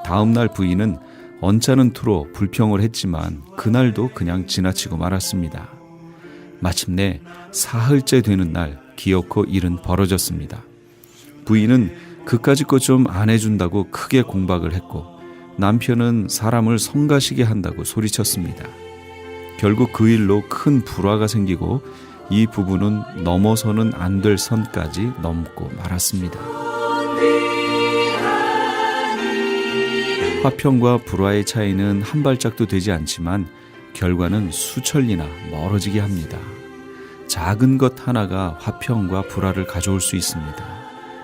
다음 날 부인은 언짢은 투로 불평을 했지만 그날도 그냥 지나치고 말았습니다. 마침내 사흘째 되는 날 기어코 일은 벌어졌습니다. 부인은 그까짓 것 좀 안 해준다고 크게 공박을 했고 남편은 사람을 성가시게 한다고 소리쳤습니다. 결국 그 일로 큰 불화가 생기고 이 부부는 넘어서는 안 될 선까지 넘고 말았습니다. 화평과 불화의 차이는 한 발짝도 되지 않지만 결과는 수천리나 멀어지게 합니다. 작은 것 하나가 화평과 불화를 가져올 수 있습니다.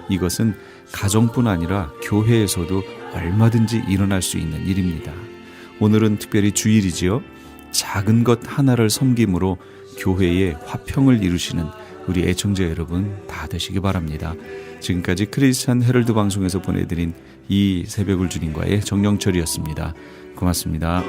이것은 가정뿐 아니라 교회에서도 얼마든지 일어날 수 있는 일입니다. 오늘은 특별히 주일이지요. 작은 것 하나를 섬김으로 교회의 화평을 이루시는 우리 애청자 여러분 다 되시기 바랍니다. 지금까지 크리스천 헤럴드 방송에서 보내드린 이 새벽을 주님과의 정영철이었습니다. 고맙습니다.